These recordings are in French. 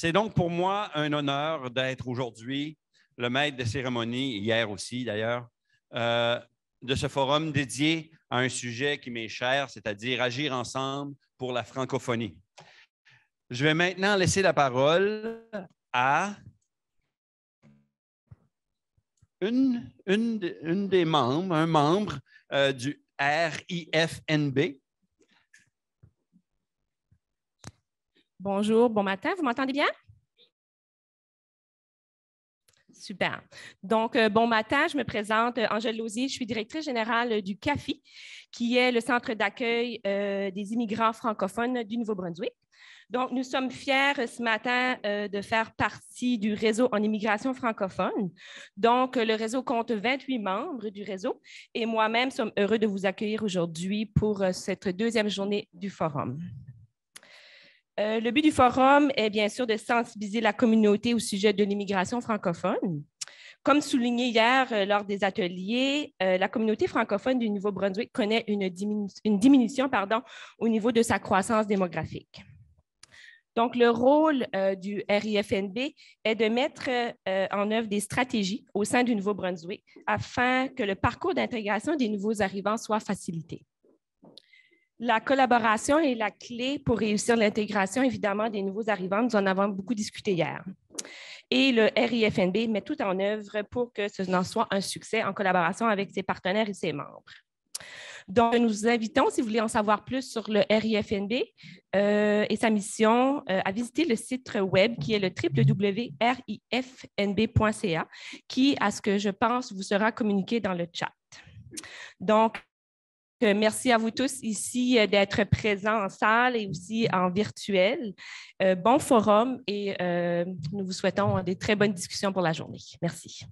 C'est donc pour moi un honneur d'être aujourd'hui le maître de cérémonie, hier aussi d'ailleurs, de ce forum dédié à un sujet qui m'est cher, c'est-à-dire agir ensemble pour la francophonie. Je vais maintenant laisser la parole à un membre du RIFNB. Bonjour, bon matin, vous m'entendez bien? Super. Donc, bon matin, je me présente, Angèle Lausier, je suis directrice générale du CAFI, qui est le centre d'accueil des immigrants francophones du Nouveau-Brunswick. Donc, nous sommes fiers ce matin de faire partie du réseau en immigration francophone. Donc, le réseau compte 28 membres du réseau et moi-même sommes heureux de vous accueillir aujourd'hui pour cette deuxième journée du forum. Le but du forum est bien sûr de sensibiliser la communauté au sujet de l'immigration francophone. Comme souligné hier lors des ateliers, la communauté francophone du Nouveau-Brunswick connaît une diminution au niveau de sa croissance démographique. Donc, le rôle du RIFNB est de mettre en œuvre des stratégies au sein du Nouveau-Brunswick afin que le parcours d'intégration des nouveaux arrivants soit facilité. La collaboration est la clé pour réussir l'intégration, évidemment, des nouveaux arrivants. Nous en avons beaucoup discuté hier. Et le RIFNB met tout en œuvre pour que ce soit un succès en collaboration avec ses partenaires et ses membres. Donc, nous vous invitons, si vous voulez en savoir plus sur le RIFNB et sa mission, à visiter le site web qui est le www.rifnb.ca, qui, à ce que je pense, vous sera communiqué dans le chat. Donc, merci à vous tous ici d'être présents en salle et aussi en virtuel. Bon forum et nous vous souhaitons des très bonnes discussions pour la journée. Merci.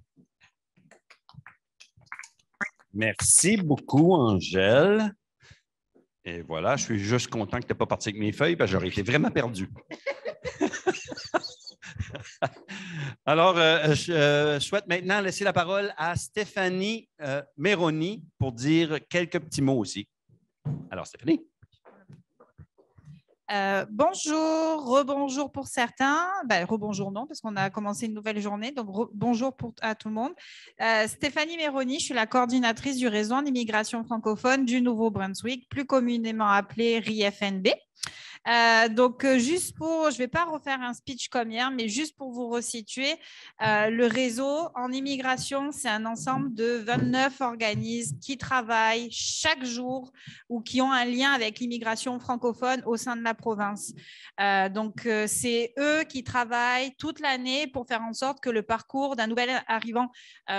Merci beaucoup, Angèle. Et voilà, je suis juste content que tu n'aies pas parti avec mes feuilles parce que j'aurais été vraiment perdu. Alors, je souhaite maintenant laisser la parole à Stéphanie Méroni pour dire quelques petits mots aussi. Alors, Stéphanie. Bonjour, rebonjour pour certains. Rebonjour non, parce qu'on a commencé une nouvelle journée. Donc, bonjour à tout le monde. Stéphanie Méroni, je suis la coordinatrice du réseau en immigration francophone du Nouveau-Brunswick, plus communément appelé RIFNB. Je ne vais pas refaire un speech comme hier, mais juste pour vous resituer, le réseau en immigration, c'est un ensemble de 29 organismes qui travaillent chaque jour ou qui ont un lien avec l'immigration francophone au sein de la province. C'est eux qui travaillent toute l'année pour faire en sorte que le parcours d'un nouvel arrivant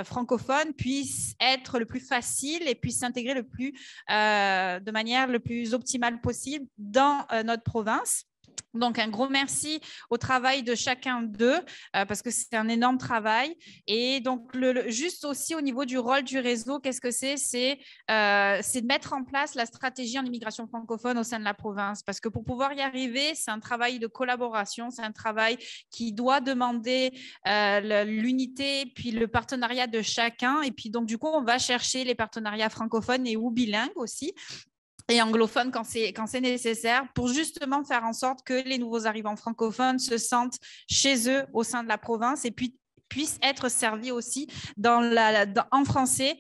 francophone puisse être le plus facile et puisse s'intégrer de manière le plus optimale possible dans notre province. Donc, un gros merci au travail de chacun d'eux parce que c'est un énorme travail. Et donc, juste aussi au niveau du rôle du réseau, qu'est-ce que c'est? C'est de mettre en place la stratégie en immigration francophone au sein de la province. Parce que pour pouvoir y arriver, c'est un travail de collaboration, c'est un travail qui doit demander l'unité puis le partenariat de chacun. Et puis, donc, du coup, on va chercher les partenariats francophones et ou bilingues aussi, et anglophone quand c'est nécessaire, pour justement faire en sorte que les nouveaux arrivants francophones se sentent chez eux au sein de la province et puis puissent être servis aussi en français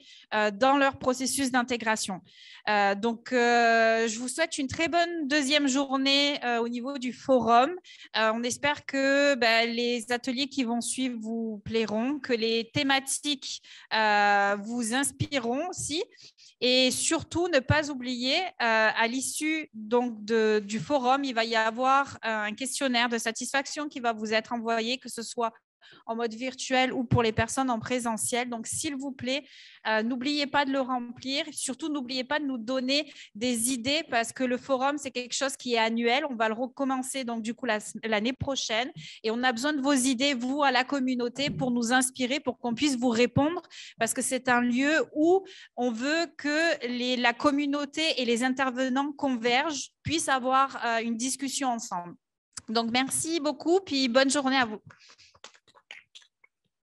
dans leur processus d'intégration. Je vous souhaite une très bonne deuxième journée au niveau du forum. On espère que les ateliers qui vont suivre vous plairont, que les thématiques vous inspireront aussi. Et surtout, ne pas oublier, à l'issue du forum, il va y avoir un questionnaire de satisfaction qui va vous être envoyé, que ce soit en mode virtuel ou pour les personnes en présentiel. Donc, s'il vous plaît, n'oubliez pas de le remplir. Surtout, n'oubliez pas de nous donner des idées parce que le forum, c'est quelque chose qui est annuel. On va le recommencer donc du coup l'année prochaine et on a besoin de vos idées, vous, à la communauté, pour nous inspirer, pour qu'on puisse vous répondre parce que c'est un lieu où on veut que la communauté et les intervenants convergent, puissent avoir une discussion ensemble. Donc, merci beaucoup, puis bonne journée à vous.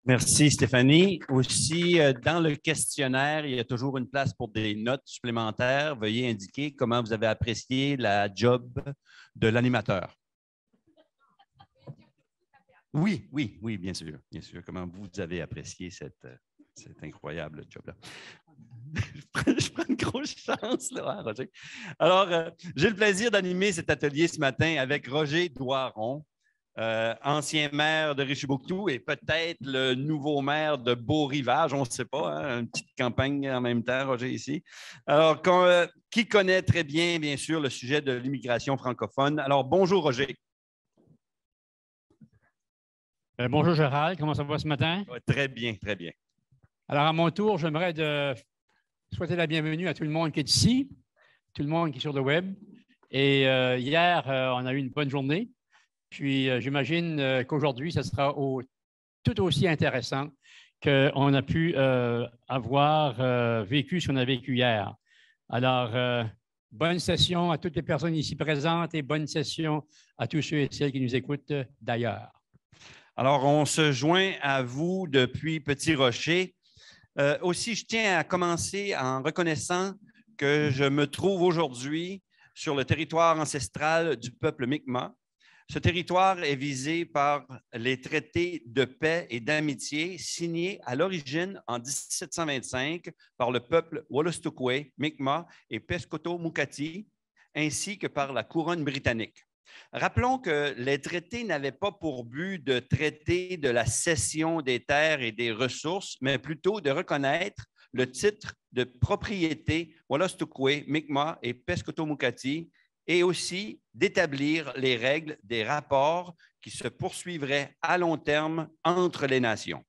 Merci, Stéphanie. Aussi, dans le questionnaire, il y a toujours une place pour des notes supplémentaires. Veuillez indiquer comment vous avez apprécié la job de l'animateur. Oui, oui, oui, bien sûr, bien sûr. Comment vous avez apprécié cet incroyable job-là? Je prends une grosse chance, là, Roger. Alors, j'ai le plaisir d'animer cet atelier ce matin avec Roger Doiron, ancien maire de Richibouctou et peut-être le nouveau maire de Beau-Rivage, on ne sait pas, hein, une petite campagne en même temps, Roger, ici. Alors, qui connaît très bien, bien sûr, le sujet de l'immigration francophone. Alors, bonjour, Roger. Bonjour Gérald, comment ça va ce matin? Très bien, très bien. Alors, à mon tour, j'aimerais souhaiter la bienvenue à tout le monde qui est ici, tout le monde qui est sur le web. Et hier, on a eu une bonne journée. Puis, j'imagine qu'aujourd'hui, ce sera tout aussi intéressant qu'on a pu avoir vécu ce qu'on a vécu hier. Alors, bonne session à toutes les personnes ici présentes et bonne session à tous ceux et celles qui nous écoutent d'ailleurs. Alors, on se joint à vous depuis Petit Rocher. Aussi, je tiens à commencer en reconnaissant que je me trouve aujourd'hui sur le territoire ancestral du peuple Mi'kmaq. Ce territoire est visé par les traités de paix et d'amitié signés à l'origine en 1725 par le peuple Wolastoqey, Mi'kmaq et Pescoto-Mukati, ainsi que par la couronne britannique. Rappelons que les traités n'avaient pas pour but de traiter de la cession des terres et des ressources, mais plutôt de reconnaître le titre de propriété Wolastoqey, Mi'kmaq et Pescoto-Mukati et aussi d'établir les règles des rapports qui se poursuivraient à long terme entre les nations.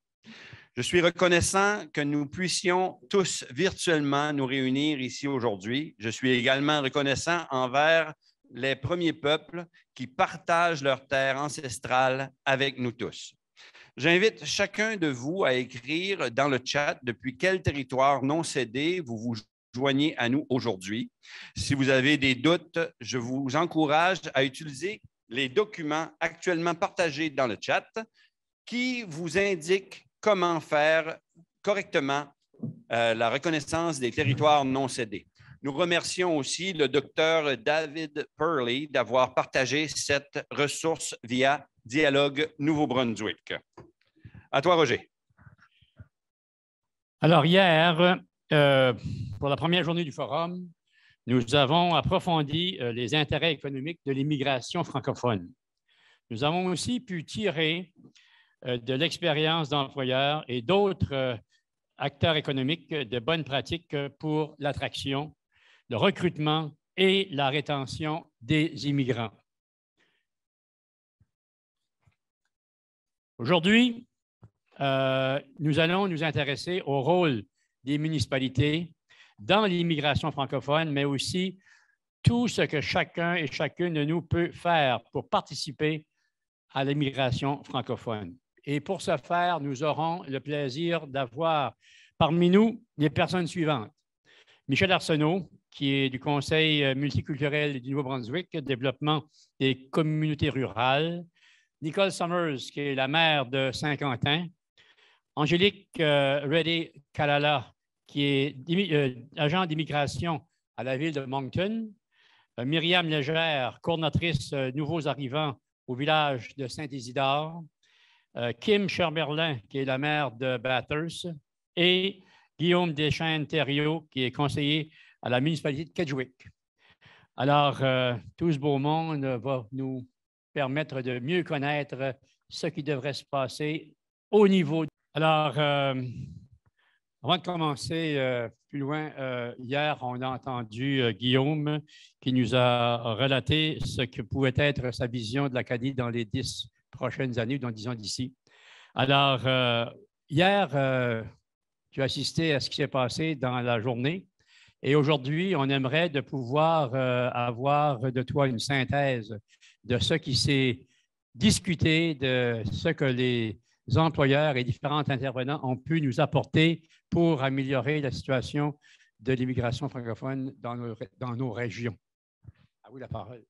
Je suis reconnaissant que nous puissions tous virtuellement nous réunir ici aujourd'hui. Je suis également reconnaissant envers les premiers peuples qui partagent leurs terres ancestrales avec nous tous. J'invite chacun de vous à écrire dans le chat depuis quel territoire non cédé vous vous joignez à nous aujourd'hui. Si vous avez des doutes, je vous encourage à utiliser les documents actuellement partagés dans le chat qui vous indiquent comment faire correctement la reconnaissance des territoires non cédés. Nous remercions aussi le docteur David Purley d'avoir partagé cette ressource via Dialogue Nouveau-Brunswick. À toi, Roger. Alors, hier, pour la première journée du forum, nous avons approfondi les intérêts économiques de l'immigration francophone. Nous avons aussi pu tirer de l'expérience d'employeurs et d'autres acteurs économiques de bonnes pratiques pour l'attraction, le recrutement et la rétention des immigrants. Aujourd'hui, nous allons nous intéresser au rôle des municipalités dans l'immigration francophone, mais aussi tout ce que chacun et chacune de nous peut faire pour participer à l'immigration francophone. Et pour ce faire, nous aurons le plaisir d'avoir parmi nous les personnes suivantes. Michel Arsenault, qui est du Conseil multiculturel du Nouveau-Brunswick, développement des communautés rurales. Nicole Summers, qui est la maire de Saint-Quentin. Angélique Reddy-Kalala, qui est agent d'immigration à la ville de Moncton. Myriam Légère, coordonnatrice nouveaux arrivants au village de Saint-Isidore. Kim Chamberlain, qui est la maire de Bathurst. Et Guillaume Deschênes-Thériault, qui est conseiller à la municipalité de Kedgewick. Alors, tout ce beau monde va nous permettre de mieux connaître ce qui devrait se passer au niveau. Alors, avant de commencer plus loin, hier, on a entendu Guillaume qui nous a relaté ce que pouvait être sa vision de l'Acadie dans les 10 prochaines années, ou dans 10 ans d'ici. Alors, hier, tu as assisté à ce qui s'est passé dans la journée. Et aujourd'hui, on aimerait de pouvoir avoir de toi une synthèse de ce qui s'est discuté, de ce que les employeurs et différents intervenants ont pu nous apporter pour améliorer la situation de l'immigration francophone dans nos régions. À vous la parole.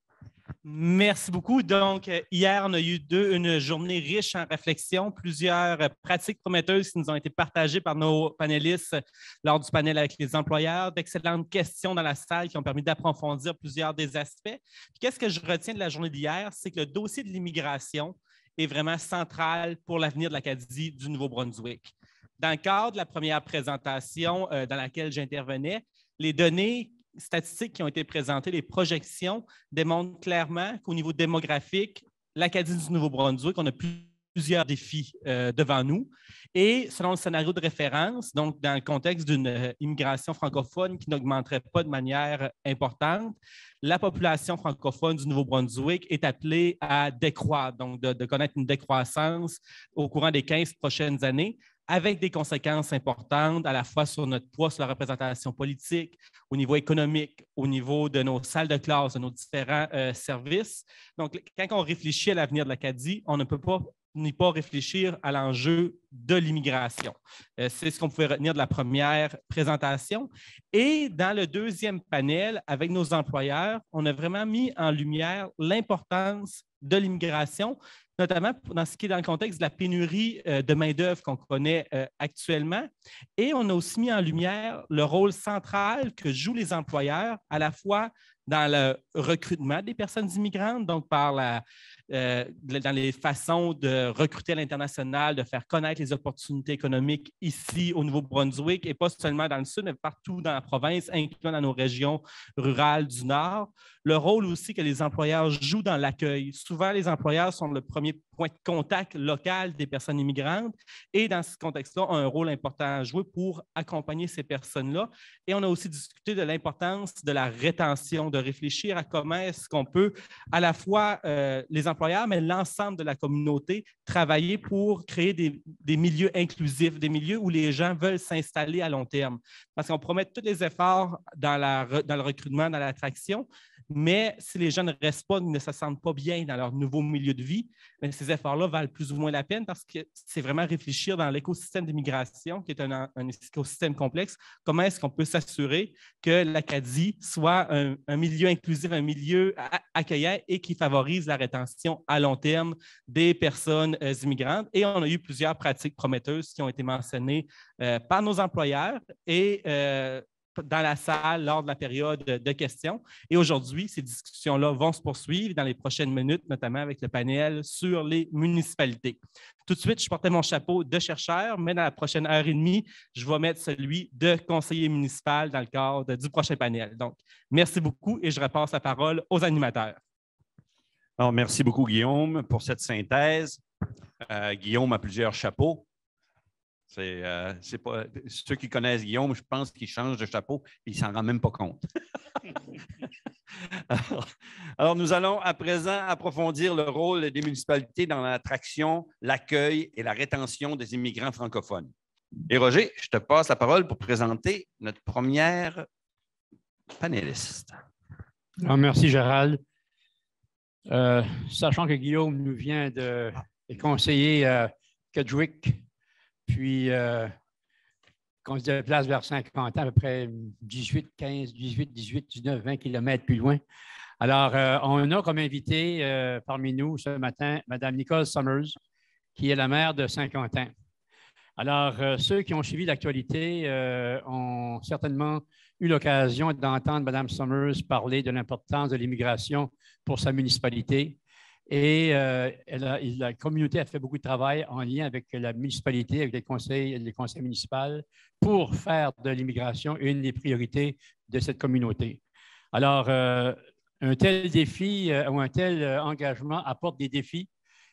Merci beaucoup. Donc, hier, on a eu une journée riche en réflexion, plusieurs pratiques prometteuses qui nous ont été partagées par nos panélistes lors du panel avec les employeurs, d'excellentes questions dans la salle qui ont permis d'approfondir plusieurs des aspects. Qu'est-ce que je retiens de la journée d'hier? C'est que le dossier de l'immigration est vraiment centrale pour l'avenir de l'Acadie du Nouveau-Brunswick. Dans le cadre de la première présentation dans laquelle j'intervenais, les données statistiques qui ont été présentées, les projections, démontrent clairement qu'au niveau démographique, l'Acadie du Nouveau-Brunswick, on a plusieurs défis devant nous. Et selon le scénario de référence, donc dans le contexte d'une immigration francophone qui n'augmenterait pas de manière importante, la population francophone du Nouveau-Brunswick est appelée à décroître, donc de connaître une décroissance au courant des 15 prochaines années, avec des conséquences importantes à la fois sur notre poids, sur la représentation politique, au niveau économique, au niveau de nos salles de classe, de nos différents services. Donc, quand on réfléchit à l'avenir de l'Acadie, on ne peut pas ni pas réfléchir à l'enjeu de l'immigration. C'est ce qu'on pouvait retenir de la première présentation. Et dans le deuxième panel, avec nos employeurs, on a vraiment mis en lumière l'importance de l'immigration, notamment dans ce qui est dans le contexte de la pénurie de main-d'œuvre qu'on connaît actuellement. Et on a aussi mis en lumière le rôle central que jouent les employeurs, à la fois dans le recrutement des personnes immigrantes, donc dans les façons de recruter à l'international, de faire connaître les opportunités économiques ici au Nouveau-Brunswick, et pas seulement dans le sud, mais partout dans la province, incluant dans nos régions rurales du Nord. Le rôle aussi que les employeurs jouent dans l'accueil. Souvent, les employeurs sont le premier point de contact local des personnes immigrantes et dans ce contexte-là, ont un rôle important à jouer pour accompagner ces personnes-là. Et on a aussi discuté de l'importance de la rétention, de réfléchir à comment est-ce qu'on peut, à la fois les employeurs, mais l'ensemble de la communauté, travailler pour créer des milieux inclusifs, des milieux où les gens veulent s'installer à long terme. Parce qu'on promet tous les efforts dans le recrutement, dans l'attraction, mais si les gens ne restent pas, ne se sentent pas bien dans leur nouveau milieu de vie, bien, ces efforts-là valent plus ou moins la peine parce que c'est vraiment réfléchir dans l'écosystème d'immigration, qui est un écosystème complexe. Comment est-ce qu'on peut s'assurer que l'Acadie soit un milieu inclusif, un milieu accueillant et qui favorise la rétention à long terme des personnes immigrantes? Et on a eu plusieurs pratiques prometteuses qui ont été mentionnées par nos employeurs et dans la salle lors de la période de questions. Et aujourd'hui, ces discussions-là vont se poursuivre dans les prochaines minutes, notamment avec le panel sur les municipalités. Tout de suite, je portais mon chapeau de chercheur, mais dans la prochaine heure et demie, je vais mettre celui de conseiller municipal dans le cadre du prochain panel. Donc, merci beaucoup et je repasse la parole aux animateurs. Alors, merci beaucoup, Guillaume, pour cette synthèse. Guillaume a plusieurs chapeaux. C'est pas, ceux qui connaissent Guillaume, je pense qu'il change de chapeau et il ne s'en rend même pas compte. alors, nous allons à présent approfondir le rôle des municipalités dans l'attraction, l'accueil et la rétention des immigrants francophones. Et Roger, je te passe la parole pour présenter notre première panéliste. Merci, Gérald. Sachant que Guillaume nous vient de conseiller Kedgewick, puis qu'on se déplace vers 50 ans, à peu près 18, 15, 18, 18, 19, 20 kilomètres plus loin. Alors, on a comme invité parmi nous ce matin Mme Nicole Summers, qui est la maire de Saint-Quentin. Alors, ceux qui ont suivi l'actualité ont certainement eu l'occasion d'entendre Mme Summers parler de l'importance de l'immigration pour sa municipalité. Et la communauté a fait beaucoup de travail en lien avec la municipalité, avec les conseils municipaux, pour faire de l'immigration une des priorités de cette communauté. Alors, un tel défi ou un tel engagement apporte des défis.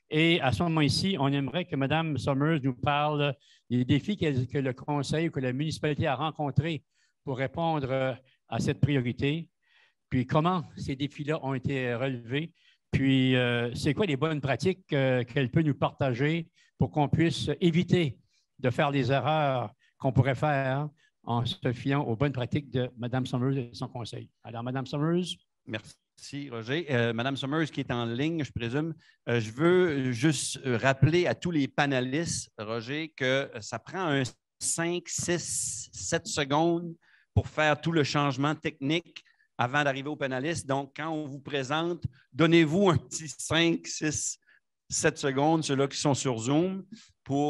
Et à ce moment-ci, on aimerait que Mme Summers nous parle des défis que le conseil ou que la municipalité a rencontrés pour répondre à cette priorité, puis comment ces défis-là ont été relevés. Puis, c'est quoi les bonnes pratiques qu'elle peut nous partager pour qu'on puisse éviter de faire les erreurs qu'on pourrait faire en se fiant aux bonnes pratiques de Mme Summers et son conseil. Alors, Mme Summers. Merci, Roger. Mme Summers qui est en ligne, je présume. Je veux juste rappeler à tous les panélistes, Roger, que ça prend 5, 6, 7 secondes pour faire tout le changement technique avant d'arriver aux panélistes. Donc, quand on vous présente, donnez-vous un petit 5, 6, 7 secondes, ceux-là qui sont sur Zoom,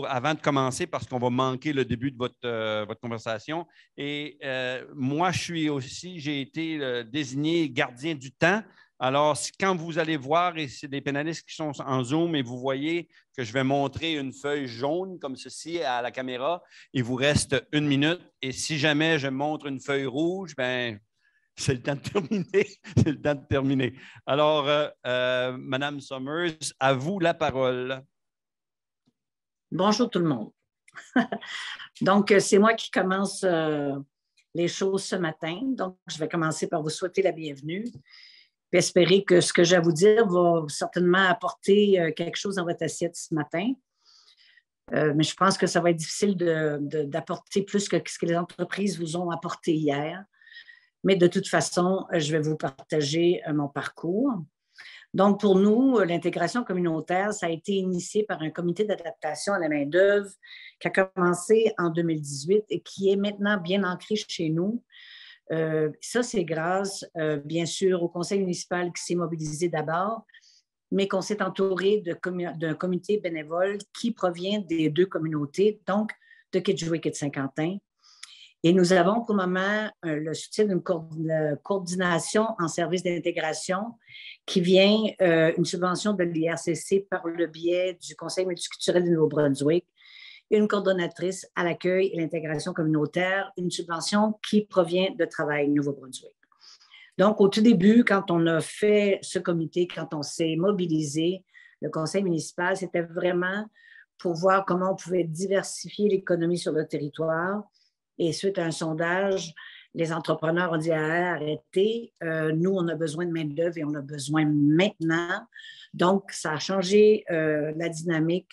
avant de commencer, parce qu'on va manquer le début de votre conversation. Et moi, j'ai été désigné gardien du temps. Alors, quand vous allez voir, et c'est des panélistes qui sont en Zoom, et vous voyez que je vais montrer une feuille jaune comme ceci à la caméra, il vous reste 1 minute. Et si jamais je montre une feuille rouge, ben, c'est le temps de terminer. C'est le temps de terminer. Alors, Madame Summers, à vous la parole. Bonjour tout le monde. Donc, c'est moi qui commence les choses ce matin. Donc, je vais commencer par vous souhaiter la bienvenue. Puis espérer que ce que j'ai à vous dire va certainement apporter quelque chose dans votre assiette ce matin. Mais je pense que ça va être difficile d'apporter plus que ce que les entreprises vous ont apporté hier. Mais de toute façon, je vais vous partager mon parcours. Donc, pour nous, l'intégration communautaire, ça a été initié par un comité d'adaptation à la main-d'œuvre qui a commencé en 2018 et qui est maintenant bien ancré chez nous. Ça, c'est grâce, bien sûr, au conseil municipal qui s'est mobilisé d'abord, mais qu'on s'est entouré d'un comité bénévole qui provient des 2 communautés, donc de Kedgewick et de Saint-Quentin. Et nous avons pour le moment le soutien d'une coordination en service d'intégration qui vient une subvention de l'IRCC par le biais du Conseil multiculturel du Nouveau-Brunswick, une coordonnatrice à l'accueil et l'intégration communautaire, une subvention qui provient de Travail Nouveau-Brunswick. Donc, au tout début, quand on a fait ce comité, quand on s'est mobilisé, le conseil municipal, c'était vraiment pour voir comment on pouvait diversifier l'économie sur le territoire. Et suite à un sondage, les entrepreneurs ont dit arrêtez, nous, on a besoin de main-d'œuvre et on a besoin maintenant. Donc, ça a changé la dynamique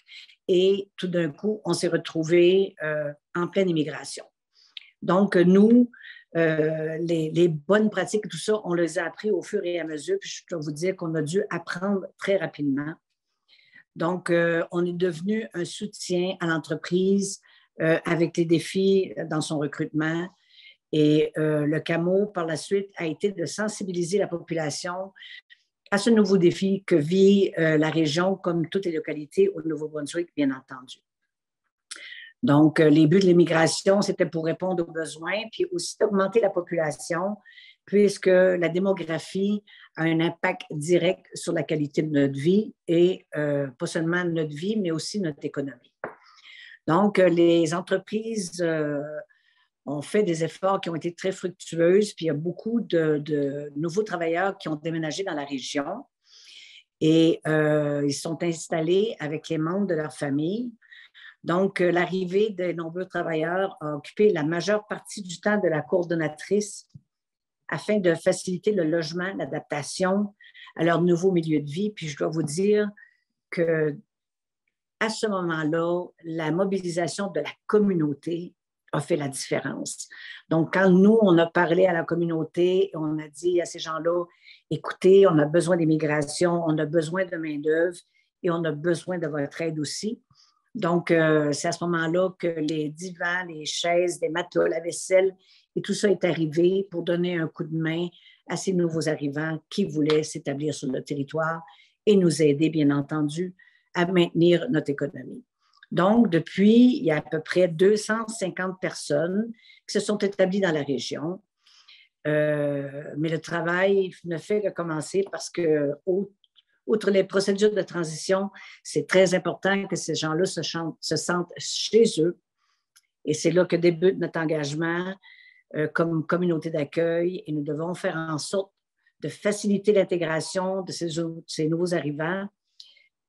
et tout d'un coup, on s'est retrouvés en pleine immigration. Donc, nous, les bonnes pratiques et tout ça, on les a appris au fur et à mesure. Puis je dois vous dire qu'on a dû apprendre très rapidement. Donc, on est devenu un soutien à l'entreprise avec les défis dans son recrutement. Et le CAMO, par la suite, a été de sensibiliser la population à ce nouveau défi que vit la région, comme toutes les localités au Nouveau-Brunswick, bien entendu. Donc, les buts de l'immigration, c'était pour répondre aux besoins, puis aussi d'augmenter la population, puisque la démographie a un impact direct sur la qualité de notre vie, et pas seulement notre vie, mais aussi notre économie. Donc, les entreprises ont fait des efforts qui ont été très fructueux, puis il y a beaucoup de nouveaux travailleurs qui ont déménagé dans la région et ils sont installés avec les membres de leur famille. Donc, l'arrivée des nombreux travailleurs a occupé la majeure partie du temps de la coordonnatrice afin de faciliter le logement, l'adaptation à leur nouveau milieu de vie. Puis, je dois vous dire que à ce moment-là, la mobilisation de la communauté a fait la différence. Donc, quand nous, on a parlé à la communauté, on a dit à ces gens-là, écoutez, on a besoin d'immigration, on a besoin de main-d'œuvre et on a besoin de votre aide aussi. Donc, c'est à ce moment-là que les divans, les chaises, les matelas, la vaisselle et tout ça est arrivé pour donner un coup de main à ces nouveaux arrivants qui voulaient s'établir sur le territoire et nous aider, bien entendu, à maintenir notre économie. Donc, depuis, il y a à peu près 250 personnes qui se sont établies dans la région. Mais le travail ne fait que commencer parce que, outre les procédures de transition, c'est très important que ces gens-là se sentent chez eux. Et c'est là que débute notre engagement comme communauté d'accueil. Et nous devons faire en sorte de faciliter l'intégration de ces nouveaux arrivants.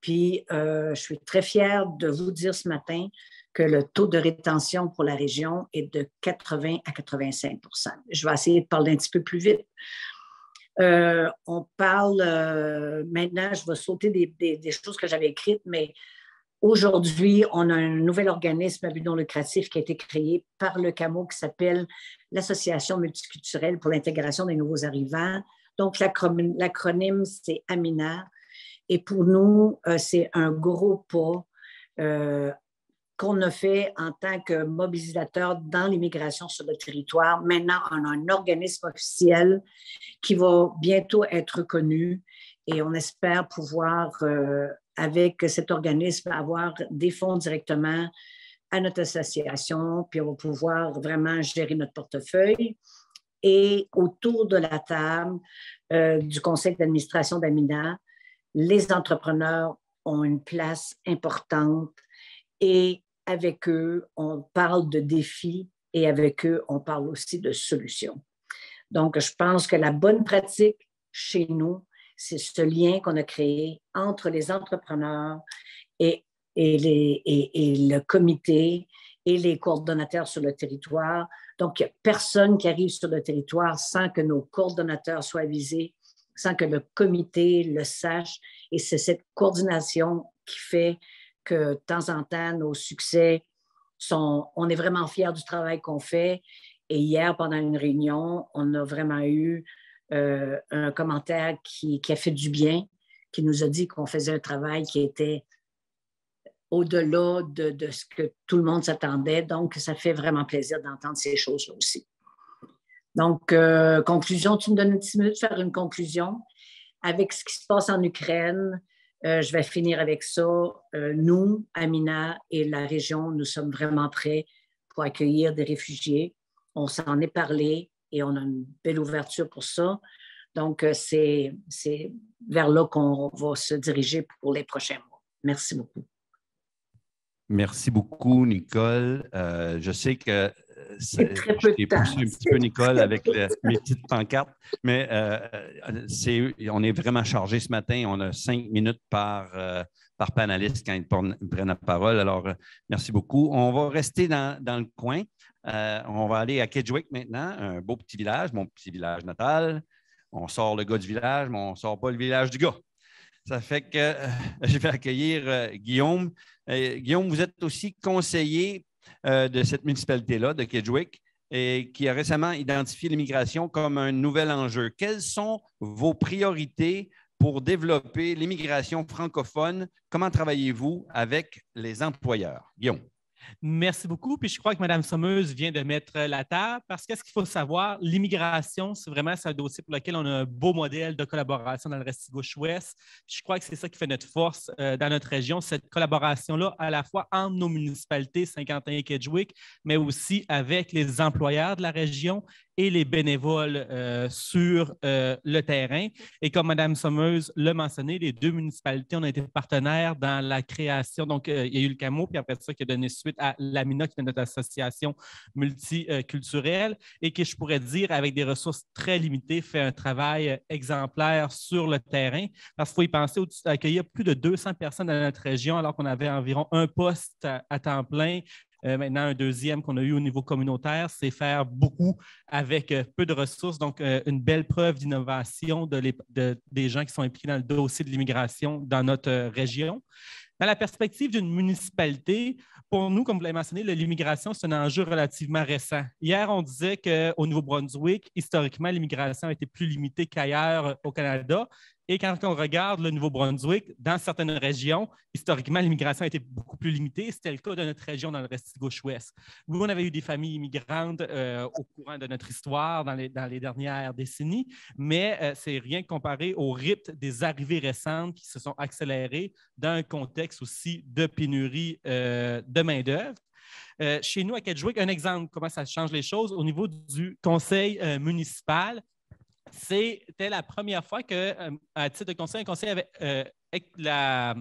Puis, je suis très fière de vous dire ce matin que le taux de rétention pour la région est de 80 à 85 %. Je vais essayer de parler un petit peu plus vite. On parle maintenant, je vais sauter des choses que j'avais écrites, mais aujourd'hui, on a un nouvel organisme à but non lucratif qui a été créé par le CAMO qui s'appelle l'Association multiculturelle pour l'intégration des nouveaux arrivants. Donc, l'acronyme, c'est AMINA. Et pour nous, c'est un gros pas qu'on a fait en tant que mobilisateur dans l'immigration sur le territoire. Maintenant, on a un organisme officiel qui va bientôt être reconnu et on espère pouvoir, avec cet organisme, avoir des fonds directement à notre association, puis on va pouvoir vraiment gérer notre portefeuille. Et autour de la table du conseil d'administration d'Amina, les entrepreneurs ont une place importante et avec eux, on parle de défis et avec eux, on parle aussi de solutions. Donc, je pense que la bonne pratique chez nous, c'est ce lien qu'on a créé entre les entrepreneurs et le comité et les coordonnateurs sur le territoire. Donc, il n'y a personne qui arrive sur le territoire sans que nos coordonnateurs soient avisés, sans que le comité le sache. Et c'est cette coordination qui fait que de temps en temps, nos succès on est vraiment fiers du travail qu'on fait. Et hier, pendant une réunion, on a vraiment eu un commentaire qui a fait du bien, qui nous a dit qu'on faisait un travail qui était au-delà de ce que tout le monde s'attendait. Donc, ça fait vraiment plaisir d'entendre ces choses-là aussi. Donc, conclusion, tu me donnes une petite minute de faire une conclusion. Avec ce qui se passe en Ukraine, je vais finir avec ça. Nous, Amina et la région, nous sommes vraiment prêts pour accueillir des réfugiés. On s'en est parlé et on a une belle ouverture pour ça. Donc, c'est vers là qu'on va se diriger pour les prochains mois. Merci beaucoup. Merci beaucoup, Nicole. Je sais que je t'ai poussé un petit peu, Nicole, avec mes petites pancartes, mais on est vraiment chargé ce matin. On a 5 minutes par panéliste quand ils prennent la parole. Alors, merci beaucoup. On va rester dans le coin. On va aller à Kedgewick maintenant, un beau petit village, mon petit village natal. On sort le gars du village, mais on ne sort pas le village du gars. Ça fait que je vais accueillir Guillaume. Guillaume, vous êtes aussi conseiller de cette municipalité-là, de Kedgewick, et qui a récemment identifié l'immigration comme un nouvel enjeu. Quelles sont vos priorités pour développer l'immigration francophone? Comment travaillez-vous avec les employeurs? Guillaume. Merci beaucoup. Puis je crois que Mme Sommeuse vient de mettre la table parce que ce qu'il faut savoir, l'immigration, c'est un dossier pour lequel on a un beau modèle de collaboration dans le Restigouche-Ouest. Je crois que c'est ça qui fait notre force dans notre région, cette collaboration-là à la fois entre nos municipalités, Saint-Quentin et Kedgewick, mais aussi avec les employeurs de la région et les bénévoles sur le terrain. Et comme Mme Sommeuse l'a mentionné, les 2 municipalités ont été partenaires dans la création. Donc, il y a eu le CAMO, puis après ça, qui a donné suite à l'AMINA, qui est notre association multiculturelle et qui, je pourrais dire, avec des ressources très limitées, fait un travail exemplaire sur le terrain. Parce qu'il faut y penser, accueillir plus de 200 personnes dans notre région, alors qu'on avait environ un poste à temps plein. Maintenant, un deuxième qu'on a eu au niveau communautaire, c'est faire beaucoup avec peu de ressources. Donc, une belle preuve d'innovation des gens qui sont impliqués dans le dossier de l'immigration dans notre région. Dans la perspective d'une municipalité, pour nous, comme vous l'avez mentionné, l'immigration, c'est un enjeu relativement récent. Hier, on disait qu'au Nouveau-Brunswick, historiquement, l'immigration était plus limitée qu'ailleurs au Canada. Et quand on regarde le Nouveau-Brunswick, dans certaines régions, historiquement, l'immigration était beaucoup plus limitée. C'était le cas de notre région dans le Restigouche-Ouest. Nous, on avait eu des familles immigrantes au courant de notre histoire dans les dernières décennies, mais c'est rien comparé au rythme des arrivées récentes qui se sont accélérées dans un contexte aussi de pénurie de main-d'œuvre. Chez nous, à Kedgewick, un exemple, comment ça change les choses au niveau du conseil municipal. C'était la première fois qu'à titre de conseil, un conseil avait la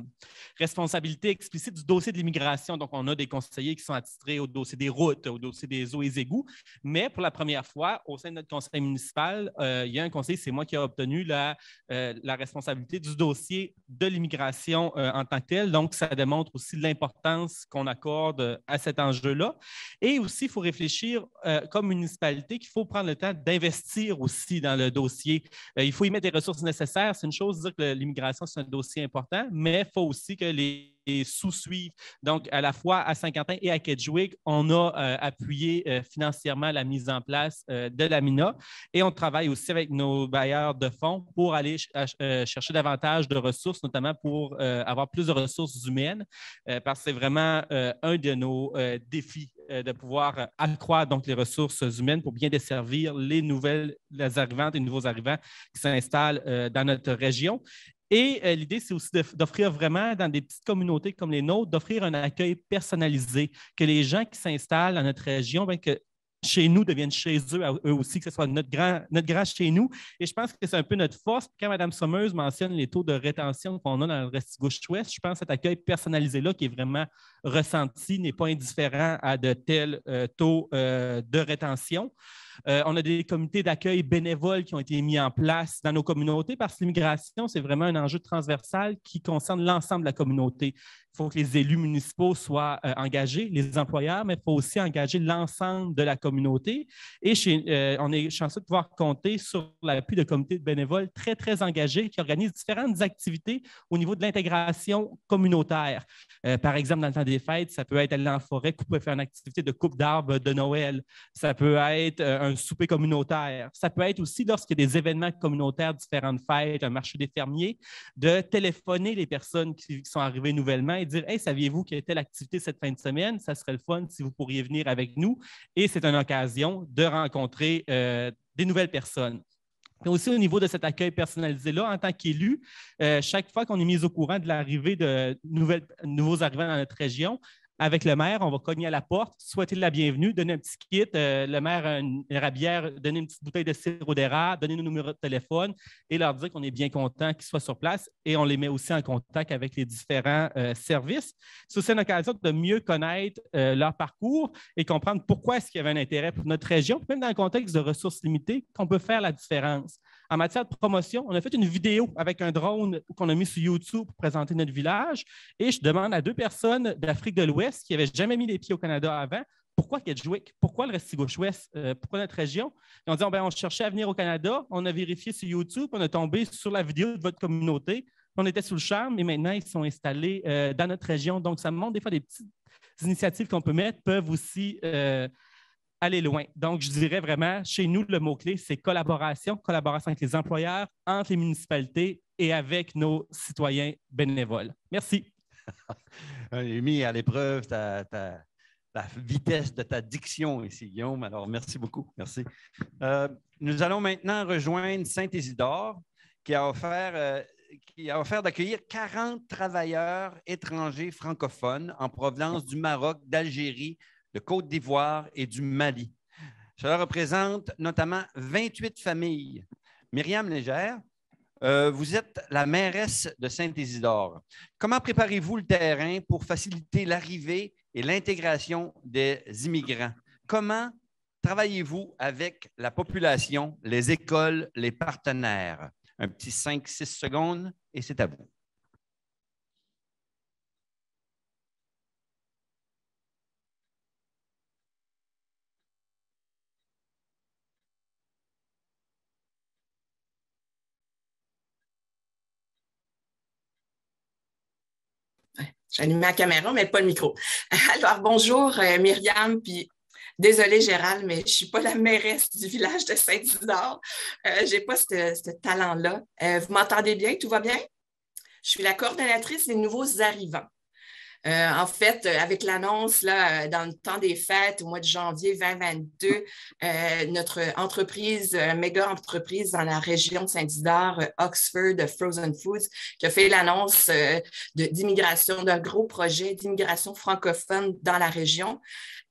responsabilité explicite du dossier de l'immigration. Donc, on a des conseillers qui sont attitrés au dossier des routes, au dossier des eaux et des égouts. Mais pour la première fois, au sein de notre conseil municipal, il y a un conseiller, c'est moi qui ai obtenu la responsabilité du dossier de l'immigration en tant que tel. Donc, ça démontre aussi l'importance qu'on accorde à cet enjeu-là. Et aussi, il faut réfléchir comme municipalité qu'il faut prendre le temps d'investir aussi dans le dossier. Il faut y mettre des ressources nécessaires. C'est une chose de dire que l'immigration, c'est un dossier important, mais il faut aussi que les sous-suivent. Donc, à la fois à Saint-Quentin et à Kedgewick, on a appuyé financièrement la mise en place de l'AMINA et on travaille aussi avec nos bailleurs de fonds pour aller chercher davantage de ressources, notamment pour avoir plus de ressources humaines, parce que c'est vraiment un de nos défis de pouvoir accroître donc les ressources humaines pour bien desservir les arrivantes et nouveaux arrivants qui s'installent dans notre région. Et l'idée, c'est aussi d'offrir vraiment, dans des petites communautés comme les nôtres, d'offrir un accueil personnalisé, que les gens qui s'installent dans notre région, bien, que chez nous devienne chez eux, eux aussi, que ce soit notre grand chez nous. Et je pense que c'est un peu notre force. Quand Mme Sommeuse mentionne les taux de rétention qu'on a dans le Restigouche-Ouest, je pense que cet accueil personnalisé-là qui est vraiment ressenti n'est pas indifférent à de tels taux de rétention. On a des comités d'accueil bénévoles qui ont été mis en place dans nos communautés parce que l'immigration, c'est vraiment un enjeu transversal qui concerne l'ensemble de la communauté. Il faut que les élus municipaux soient engagés, les employeurs, mais il faut aussi engager l'ensemble de la communauté. Et on est chanceux de pouvoir compter sur l'appui de comités de bénévoles très, très engagés qui organisent différentes activités au niveau de l'intégration communautaire. Par exemple, dans le temps des fêtes, ça peut être aller en forêt, faire une activité de coupe d'arbres de Noël. Ça peut être un souper communautaire. Ça peut être aussi, lorsqu'il y a des événements communautaires, différentes fêtes, un marché des fermiers, de téléphoner les personnes qui sont arrivées nouvellement et dire « Hey, saviez-vous qu'il y a telle activité cette fin de semaine? Ça serait le fun si vous pourriez venir avec nous. » Et c'est une occasion de rencontrer des nouvelles personnes. Et aussi, au niveau de cet accueil personnalisé-là, en tant qu'élu, chaque fois qu'on est mis au courant de l'arrivée de nouveaux arrivants dans notre région, avec le maire, on va cogner à la porte, souhaiter la bienvenue, donner un petit kit. Le maire a une érablière, donner une petite bouteille de sirop d'érable, donner nos numéros de téléphone et leur dire qu'on est bien content qu'ils soient sur place. Et on les met aussi en contact avec les différents services. C'est aussi une occasion de mieux connaître leur parcours et comprendre pourquoi est-ce qu'il y avait un intérêt pour notre région, même dans le contexte de ressources limitées, qu'on peut faire la différence. En matière de promotion, on a fait une vidéo avec un drone qu'on a mis sur YouTube pour présenter notre village. Et je demande à 2 personnes d'Afrique de l'Ouest qui n'avaient jamais mis les pieds au Canada avant, pourquoi Kedgewick? Pourquoi le Restigouche-Ouest? Pourquoi notre région? Ils ont dit, on cherchait à venir au Canada, on a vérifié sur YouTube, on a tombé sur la vidéo de votre communauté, on était sous le charme et maintenant, ils sont installés dans notre région. Donc, ça me montre des fois des petites initiatives qu'on peut mettre peuvent aussi aller loin. Donc, je dirais vraiment, chez nous, le mot-clé, c'est collaboration avec les employeurs, entre les municipalités et avec nos citoyens bénévoles. Merci. J'ai mis à l'épreuve la vitesse de ta diction ici, Guillaume. Alors, merci beaucoup. Merci. Nous allons maintenant rejoindre Saint-Isidore, qui a offert d'accueillir 40 travailleurs étrangers francophones en provenance du Maroc, d'Algérie, de Côte d'Ivoire et du Mali. Cela représente notamment 28 familles. Myriam Légère, vous êtes la mairesse de Saint-Isidore. Comment préparez-vous le terrain pour faciliter l'arrivée et l'intégration des immigrants? Comment travaillez-vous avec la population, les écoles, les partenaires? Un petit 5-6 secondes et c'est à vous. J'allume ma caméra, mais pas le micro. Alors, bonjour Myriam, puis désolée Gérald, mais je ne suis pas la mairesse du village de Saint-Isidore. Je n'ai pas ce talent-là. Vous m'entendez bien? Tout va bien? Je suis la coordonnatrice des nouveaux arrivants. En fait, avec l'annonce là, dans le temps des fêtes, au mois de janvier 2022, notre entreprise, méga entreprise dans la région de Saint-Isidore, Oxford Frozen Foods, qui a fait l'annonce d'immigration, d'un gros projet d'immigration francophone dans la région.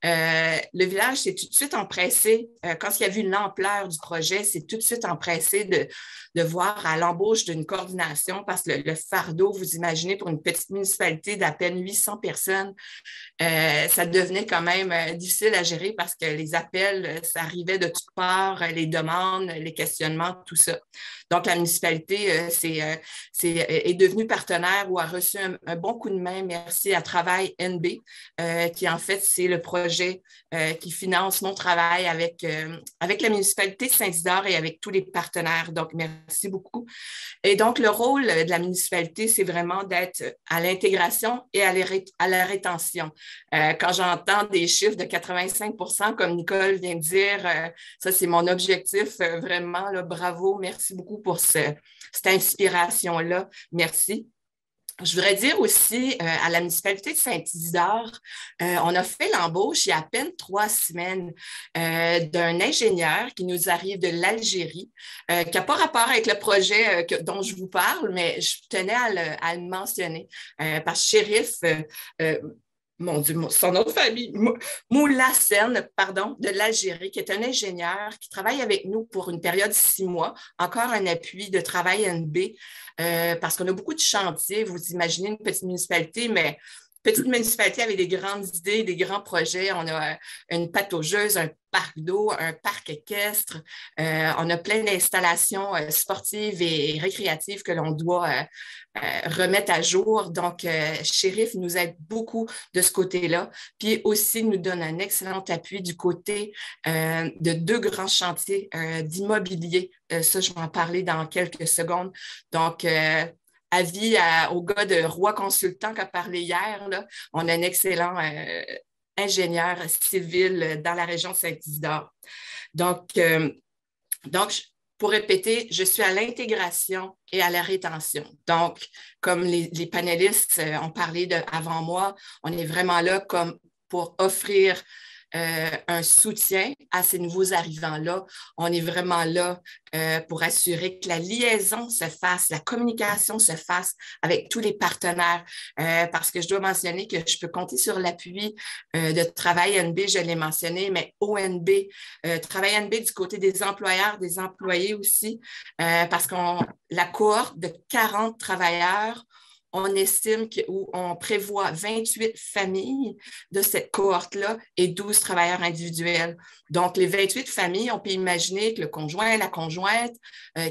Le village s'est tout de suite empressé, quand il a vu l'ampleur du projet, c'est tout de suite empressé de voir à l'embauche d'une coordination parce que le fardeau, vous imaginez, pour une petite municipalité d'à peine 800 personnes, ça devenait quand même difficile à gérer parce que les appels, ça arrivait de toutes parts, les demandes, les questionnements, tout ça. Donc, la municipalité est devenue partenaire ou a reçu un bon coup de main, merci à Travail NB, qui en fait, c'est le projet qui finance mon travail avec la municipalité de Saint-Isidore et avec tous les partenaires. Donc, merci beaucoup. Et donc, le rôle de la municipalité, c'est vraiment d'être à l'intégration et à la rétention. Quand j'entends des chiffres de 85 %, comme Nicole vient de dire, ça, c'est mon objectif, vraiment, là, bravo, merci beaucoup pour cette inspiration-là. Merci. Je voudrais dire aussi à la municipalité de Saint-Isidore, on a fait l'embauche il y a à peine 3 semaines d'un ingénieur qui nous arrive de l'Algérie, qui n'a pas rapport avec le projet dont je vous parle, mais je tenais à le mentionner parce que Chérif mon Dieu, son autre famille, Moulassène, pardon, de l'Algérie, qui est un ingénieur qui travaille avec nous pour une période de 6 mois, encore un appui de travail NB, parce qu'on a beaucoup de chantiers. Vous imaginez une petite municipalité, mais petite municipalité avec des grandes idées, des grands projets. On a une pataugeuse, un parc d'eau, un parc équestre. On a plein d'installations sportives et récréatives que l'on doit remettre à jour. Donc, Shérif nous aide beaucoup de ce côté-là. Puis aussi, nous donne un excellent appui du côté de 2 grands chantiers d'immobilier. Ça, je vais en parler dans quelques secondes. Donc, avis au gars de Roi Consultant qui a parlé hier, là, on a un excellent ingénieur civil dans la région de Saint-Isidore. Donc, pour répéter, je suis à l'intégration et à la rétention. Donc, comme les panélistes ont parlé avant moi, on est vraiment là comme pour offrir un soutien à ces nouveaux arrivants-là. On est vraiment là pour assurer que la liaison se fasse, la communication se fasse avec tous les partenaires, parce que je dois mentionner que je peux compter sur l'appui de Travail NB, je l'ai mentionné, mais ONB, Travail NB du côté des employeurs, des employés aussi, parce la cohorte de 40 travailleurs, on estime qu'on prévoit 28 familles de cette cohorte-là et 12 travailleurs individuels. Donc, les 28 familles, on peut imaginer que le conjoint, la conjointe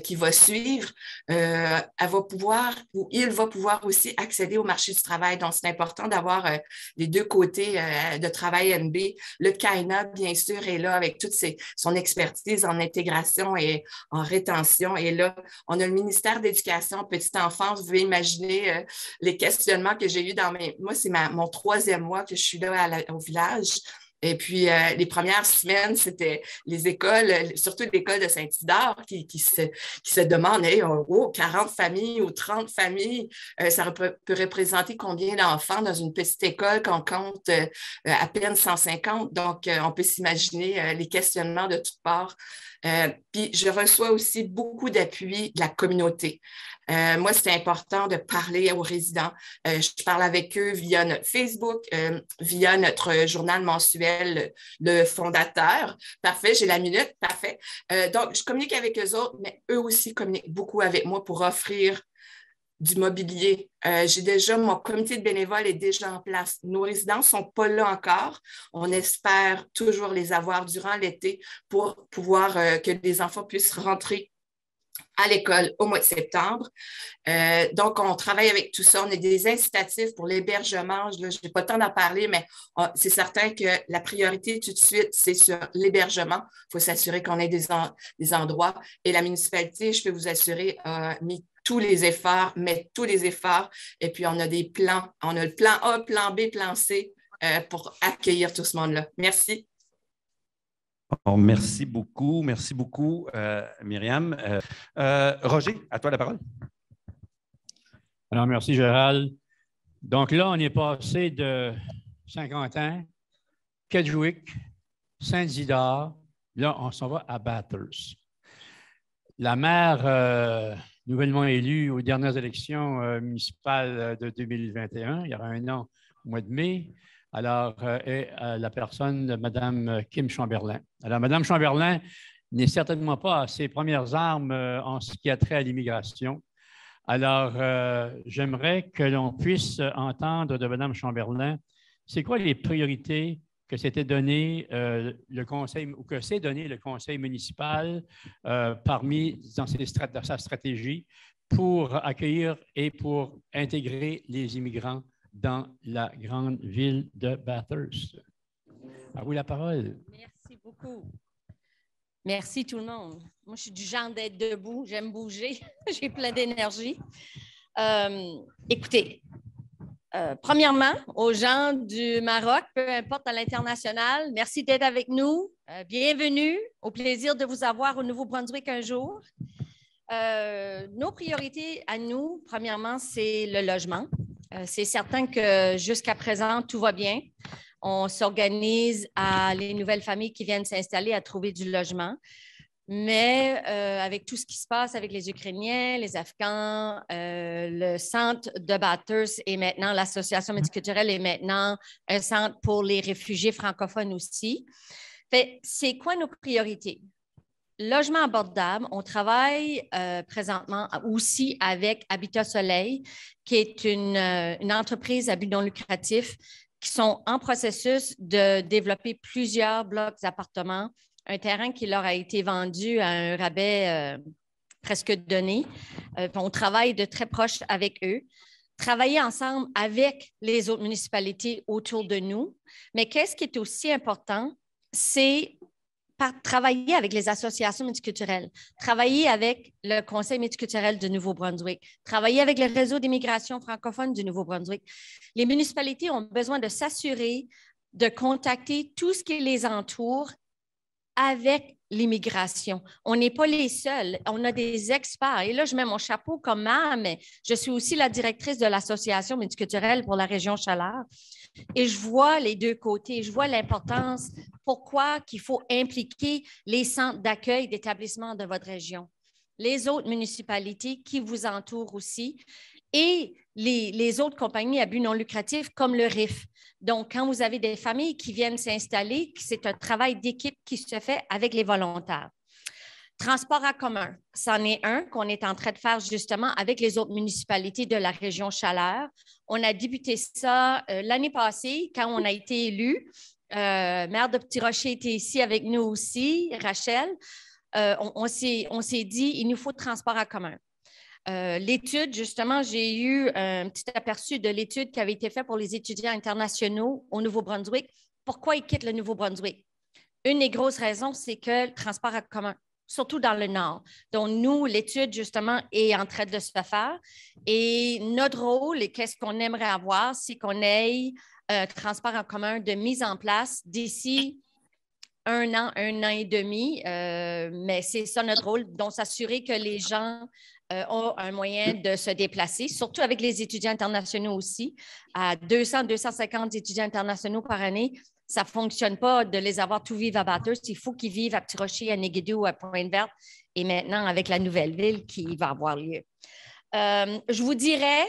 qui va suivre, elle va pouvoir ou il va pouvoir aussi accéder au marché du travail. Donc, c'est important d'avoir les 2 côtés de Travail NB. Le CAINA, bien sûr, est là avec toute son expertise en intégration et en rétention. Et là, on a le ministère de l'Éducation, petite enfance. Vous pouvez imaginer les questionnements que j'ai eus moi, c'est mon 3e mois que je suis là au village. Et puis, les premières semaines, c'était les écoles, surtout l'école de Saint-Isidore, qui se demandent, hey, 40 familles ou 30 familles, ça peut représenter combien d'enfants dans une petite école qu'on compte à peine 150. Donc, on peut s'imaginer les questionnements de toutes parts. Puis, je reçois aussi beaucoup d'appui de la communauté. Moi, c'est important de parler aux résidents. Je parle avec eux via notre Facebook, via notre journal mensuel, le fondateur. Parfait, j'ai la minute, parfait. Donc, je communique avec eux autres, mais eux aussi communiquent beaucoup avec moi pour offrir du mobilier. Mon comité de bénévoles est déjà en place. Nos résidents ne sont pas là encore. On espère toujours les avoir durant l'été pour pouvoir que les enfants puissent rentrer à l'école au mois de septembre. Donc, on travaille avec tout ça. On a des incitatifs pour l'hébergement. Je n'ai pas le temps d'en parler, mais c'est certain que la priorité tout de suite, c'est sur l'hébergement. Il faut s'assurer qu'on ait des endroits. Et la municipalité, je peux vous assurer, a mis tous les efforts, et puis on a des plans. On a le plan A, plan B, plan C pour accueillir tout ce monde-là. Merci. Bon, merci beaucoup, Myriam. Roger, à toi la parole. Alors, merci, Gérald. Donc là, on est passé de Saint-Quentin, Kedgewick, Saint-Isidore. Là, on s'en va à Bathurst. La maire nouvellement élue aux dernières élections municipales de 2021, il y aura un an au mois de mai, alors est la personne de Mme Kim Chamberlain. Alors, Mme Chamberlain n'est certainement pas à ses premières armes en ce qui a trait à l'immigration. Alors, j'aimerais que l'on puisse entendre de Mme Chamberlain, c'est quoi les priorités que s'était donné le conseil ou que s'est donné le conseil municipal dans sa stratégie pour accueillir et pour intégrer les immigrants dans la grande ville de Bathurst. À vous la parole. Merci beaucoup. Merci tout le monde. Moi, je suis du genre d'être debout. J'aime bouger. J'ai plein d'énergie. Écoutez, premièrement, aux gens du Maroc, peu importe à l'international, merci d'être avec nous. Bienvenue. Au plaisir de vous avoir au Nouveau-Brunswick un jour. Nos priorités à nous, premièrement, c'est le logement. C'est certain que jusqu'à présent, tout va bien. On s'organise à les nouvelles familles qui viennent s'installer à trouver du logement. Mais avec tout ce qui se passe avec les Ukrainiens, les Afghans, le centre de Bathurst et maintenant l'Association multiculturelle est maintenant un centre pour les réfugiés francophones aussi. C'est quoi nos priorités? Logement abordable, on travaille présentement aussi avec Habitat Soleil, qui est une entreprise à but non lucratif qui sont en processus de développer plusieurs blocs d'appartements, un terrain qui leur a été vendu à un rabais presque donné. On travaille de très proche avec eux. Travailler ensemble avec les autres municipalités autour de nous. Mais qu'est-ce qui est aussi important, c'est travailler avec les associations multiculturelles, travailler avec le Conseil multiculturel du Nouveau-Brunswick, travailler avec le réseau d'immigration francophone du Nouveau-Brunswick. Les municipalités ont besoin de s'assurer de contacter tout ce qui les entoure avec l'immigration. On n'est pas les seuls. On a des experts. Et là, je mets mon chapeau comme mère, mais je suis aussi la directrice de l'Association multiculturelle pour la région Chaleur. Et je vois les deux côtés. Je vois l'importance, pourquoi qu'il faut impliquer les centres d'accueil d'établissement de votre région, les autres municipalités qui vous entourent aussi et les autres compagnies à but non lucratif comme le RIF. Donc, quand vous avez des familles qui viennent s'installer, c'est un travail d'équipe qui se fait avec les volontaires. Transport en commun, c'en est un qu'on est en train de faire justement avec les autres municipalités de la région Chaleur. On a débuté ça l'année passée quand on a été élu. Maire de Petit-Rocher était ici avec nous aussi, Rachel. On s'est dit, il nous faut transport en commun. L'étude, justement, j'ai eu un petit aperçu de l'étude qui avait été faite pour les étudiants internationaux au Nouveau-Brunswick. Pourquoi ils quittent le Nouveau-Brunswick? Une des grosses raisons, c'est que le transport en commun, surtout dans le Nord. Donc, nous, l'étude, justement, est en train de se faire. Et notre rôle, et qu'est-ce qu'on aimerait avoir, c'est qu'on ait un transport en commun de mise en place d'ici un an et demi. Mais c'est ça notre rôle, donc s'assurer que les gens ont un moyen de se déplacer, surtout avec les étudiants internationaux aussi. À 200-250 étudiants internationaux par année, ça ne fonctionne pas de les avoir tous vivre à Bathurst. Il faut qu'ils vivent à Petit-Rocher, à Néguédou, à Pointe-Verte et maintenant avec la nouvelle ville qui va avoir lieu. Je vous dirais,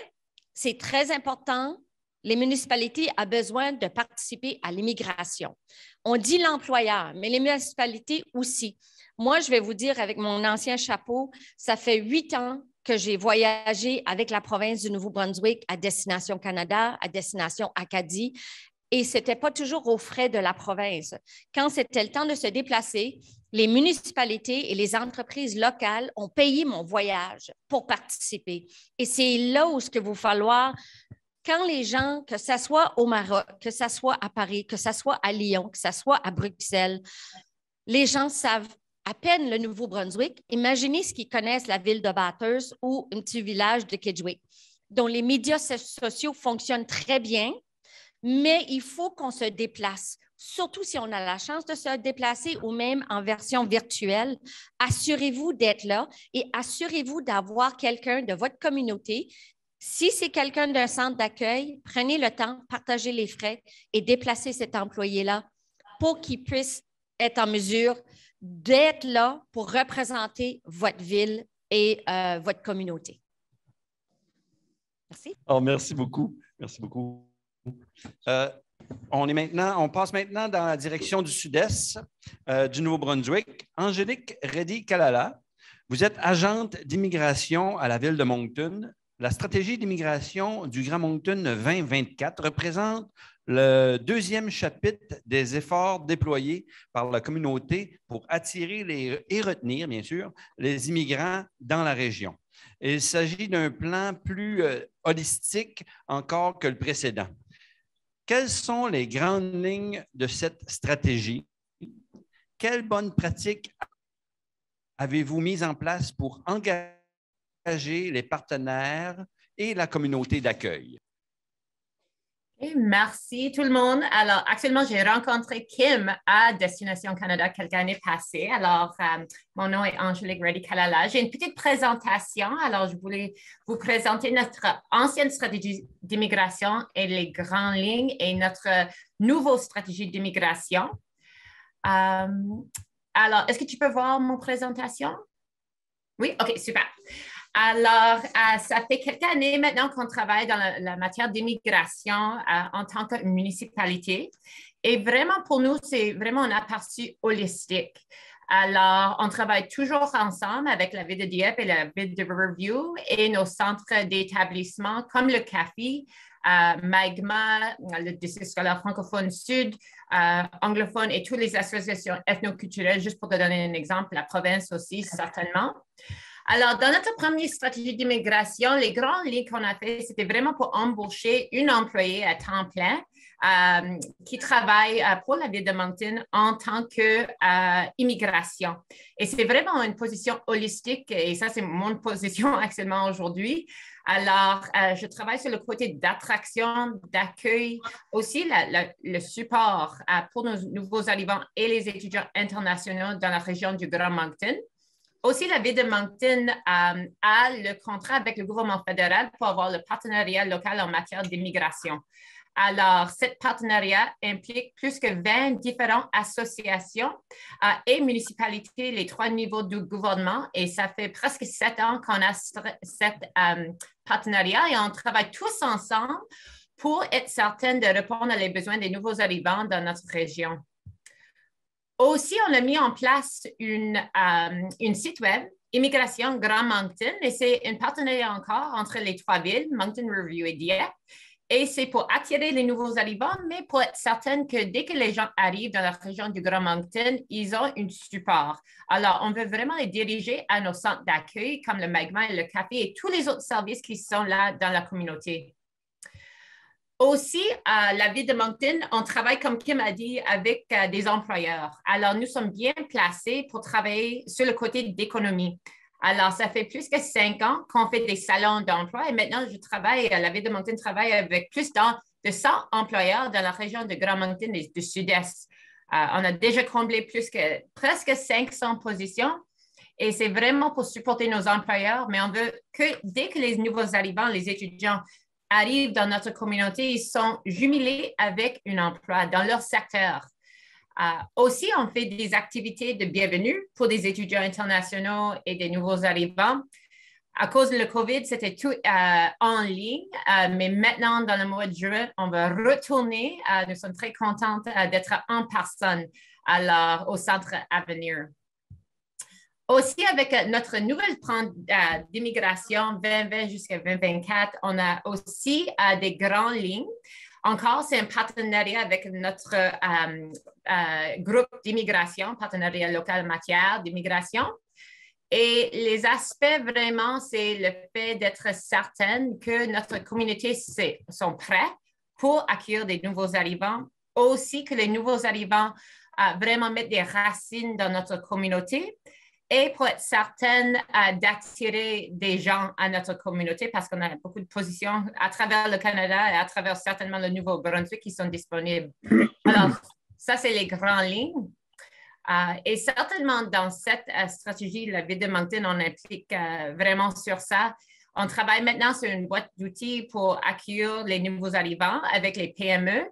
c'est très important. Les municipalités ont besoin de participer à l'immigration. On dit l'employeur, mais les municipalités aussi. Moi, je vais vous dire, avec mon ancien chapeau, ça fait 8 ans que j'ai voyagé avec la province du Nouveau-Brunswick à Destination Canada, à Destination Acadie, et ce n'était pas toujours aux frais de la province. Quand c'était le temps de se déplacer, les municipalités et les entreprises locales ont payé mon voyage pour participer. Et c'est là où il va falloir... Quand les gens, que ce soit au Maroc, que ce soit à Paris, que ce soit à Lyon, que ce soit à Bruxelles, les gens savent à peine le Nouveau-Brunswick. Imaginez ce qu'ils connaissent la ville de Bathurst ou un petit village de Kedgwick. Donc, les médias sociaux fonctionnent très bien, mais il faut qu'on se déplace. Surtout si on a la chance de se déplacer ou même en version virtuelle, assurez-vous d'être là et assurez-vous d'avoir quelqu'un de votre communauté. Si c'est quelqu'un d'un centre d'accueil, prenez le temps, partagez les frais et déplacez cet employé-là pour qu'il puisse être en mesure d'être là pour représenter votre ville et votre communauté. Merci. Oh, merci beaucoup. Merci beaucoup. On passe maintenant dans la direction du sud-est du Nouveau-Brunswick. Angélique Reddy-Kalala, vous êtes agente d'immigration à la ville de Moncton. La stratégie d'immigration du Grand Moncton 2024 représente le deuxième chapitre des efforts déployés par la communauté pour attirer et retenir, bien sûr, les immigrants dans la région. Il s'agit d'un plan plus holistique encore que le précédent. Quelles sont les grandes lignes de cette stratégie? Quelles bonnes pratiques avez-vous mises en place pour engager les partenaires et la communauté d'accueil? Merci tout le monde. Alors, actuellement, j'ai rencontré Kim à Destination Canada quelques années passées. Alors, mon nom est Angélique Reddy-Kalala. J'ai une petite présentation. Alors, je voulais vous présenter notre ancienne stratégie d'immigration et les grandes lignes et notre nouvelle stratégie d'immigration. Alors, est-ce que tu peux voir mon présentation? Oui? OK, super. Alors, ça fait quelques années maintenant qu'on travaille dans la matière d'immigration en tant que municipalité. Et vraiment, pour nous, c'est vraiment un aperçu holistique. Alors, on travaille toujours ensemble avec la ville de Dieppe et la ville de Riverview et nos centres d'établissement comme le CAFI, Magma, le District scolaire francophone sud, anglophone et toutes les associations ethnoculturelles, juste pour te donner un exemple, la province aussi, certainement. Alors, dans notre première stratégie d'immigration, les grandes lignes qu'on a fait, c'était vraiment pour embaucher une employée à temps plein qui travaille pour la ville de Moncton en tant qu'immigration. Et c'est vraiment une position holistique et ça, c'est mon position actuellement aujourd'hui. Alors, je travaille sur le côté d'attraction, d'accueil, aussi le support pour nos nouveaux arrivants et les étudiants internationaux dans la région du Grand Moncton. Aussi, la ville de Moncton a le contrat avec le gouvernement fédéral pour avoir le partenariat local en matière d'immigration. Alors, ce partenariat implique plus que 20 différentes associations et municipalités, les 3 niveaux du gouvernement. Et ça fait presque 7 ans qu'on a ce partenariat et on travaille tous ensemble pour être certain de répondre aux besoins des nouveaux arrivants dans notre région. Aussi, on a mis en place une site web, Immigration Grand Moncton, et c'est un partenariat encore entre les 3 villes, Moncton, Riverview et Dieppe. Et c'est pour attirer les nouveaux arrivants, mais pour être certaine que dès que les gens arrivent dans la région du Grand Moncton, ils ont un support. Alors, on veut vraiment les diriger à nos centres d'accueil comme le Magma et le Café et tous les autres services qui sont là dans la communauté. Aussi, à la ville de Moncton, on travaille, comme Kim a dit, avec des employeurs. Alors, nous sommes bien placés pour travailler sur le côté d'économie. Alors, ça fait plus que 5 ans qu'on fait des salons d'emploi et maintenant, la ville de Moncton travaille avec plus de 100 employeurs dans la région de Grand Moncton et du Sud-Est. On a déjà comblé presque 500 positions et c'est vraiment pour supporter nos employeurs, mais on veut que dès que les nouveaux arrivants, les étudiants arrivent dans notre communauté, ils sont jumelés avec un emploi dans leur secteur. Aussi, on fait des activités de bienvenue pour des étudiants internationaux et des nouveaux arrivants. À cause de la COVID, c'était tout en ligne, mais maintenant, dans le mois de juin, on va retourner. Nous sommes très contentes d'être en personne au Centre Avenir. Aussi, avec notre nouvelle plan d'immigration 2020 jusqu'à 2024, on a aussi des grandes lignes. Encore, c'est un partenariat avec notre groupe d'immigration, partenariat local en matière d'immigration. Et les aspects vraiment, c'est le fait d'être certaine que notre communauté sont prêts pour accueillir des nouveaux arrivants. Aussi que les nouveaux arrivants vraiment mettent des racines dans notre communauté. Et pour être certaine d'attirer des gens à notre communauté parce qu'on a beaucoup de positions à travers le Canada et à travers certainement le Nouveau-Brunswick qui sont disponibles. Alors, ça, c'est les grandes lignes. Et certainement, dans cette stratégie, la ville de Moncton, on implique vraiment sur ça. On travaille maintenant sur une boîte d'outils pour accueillir les nouveaux arrivants avec les PME.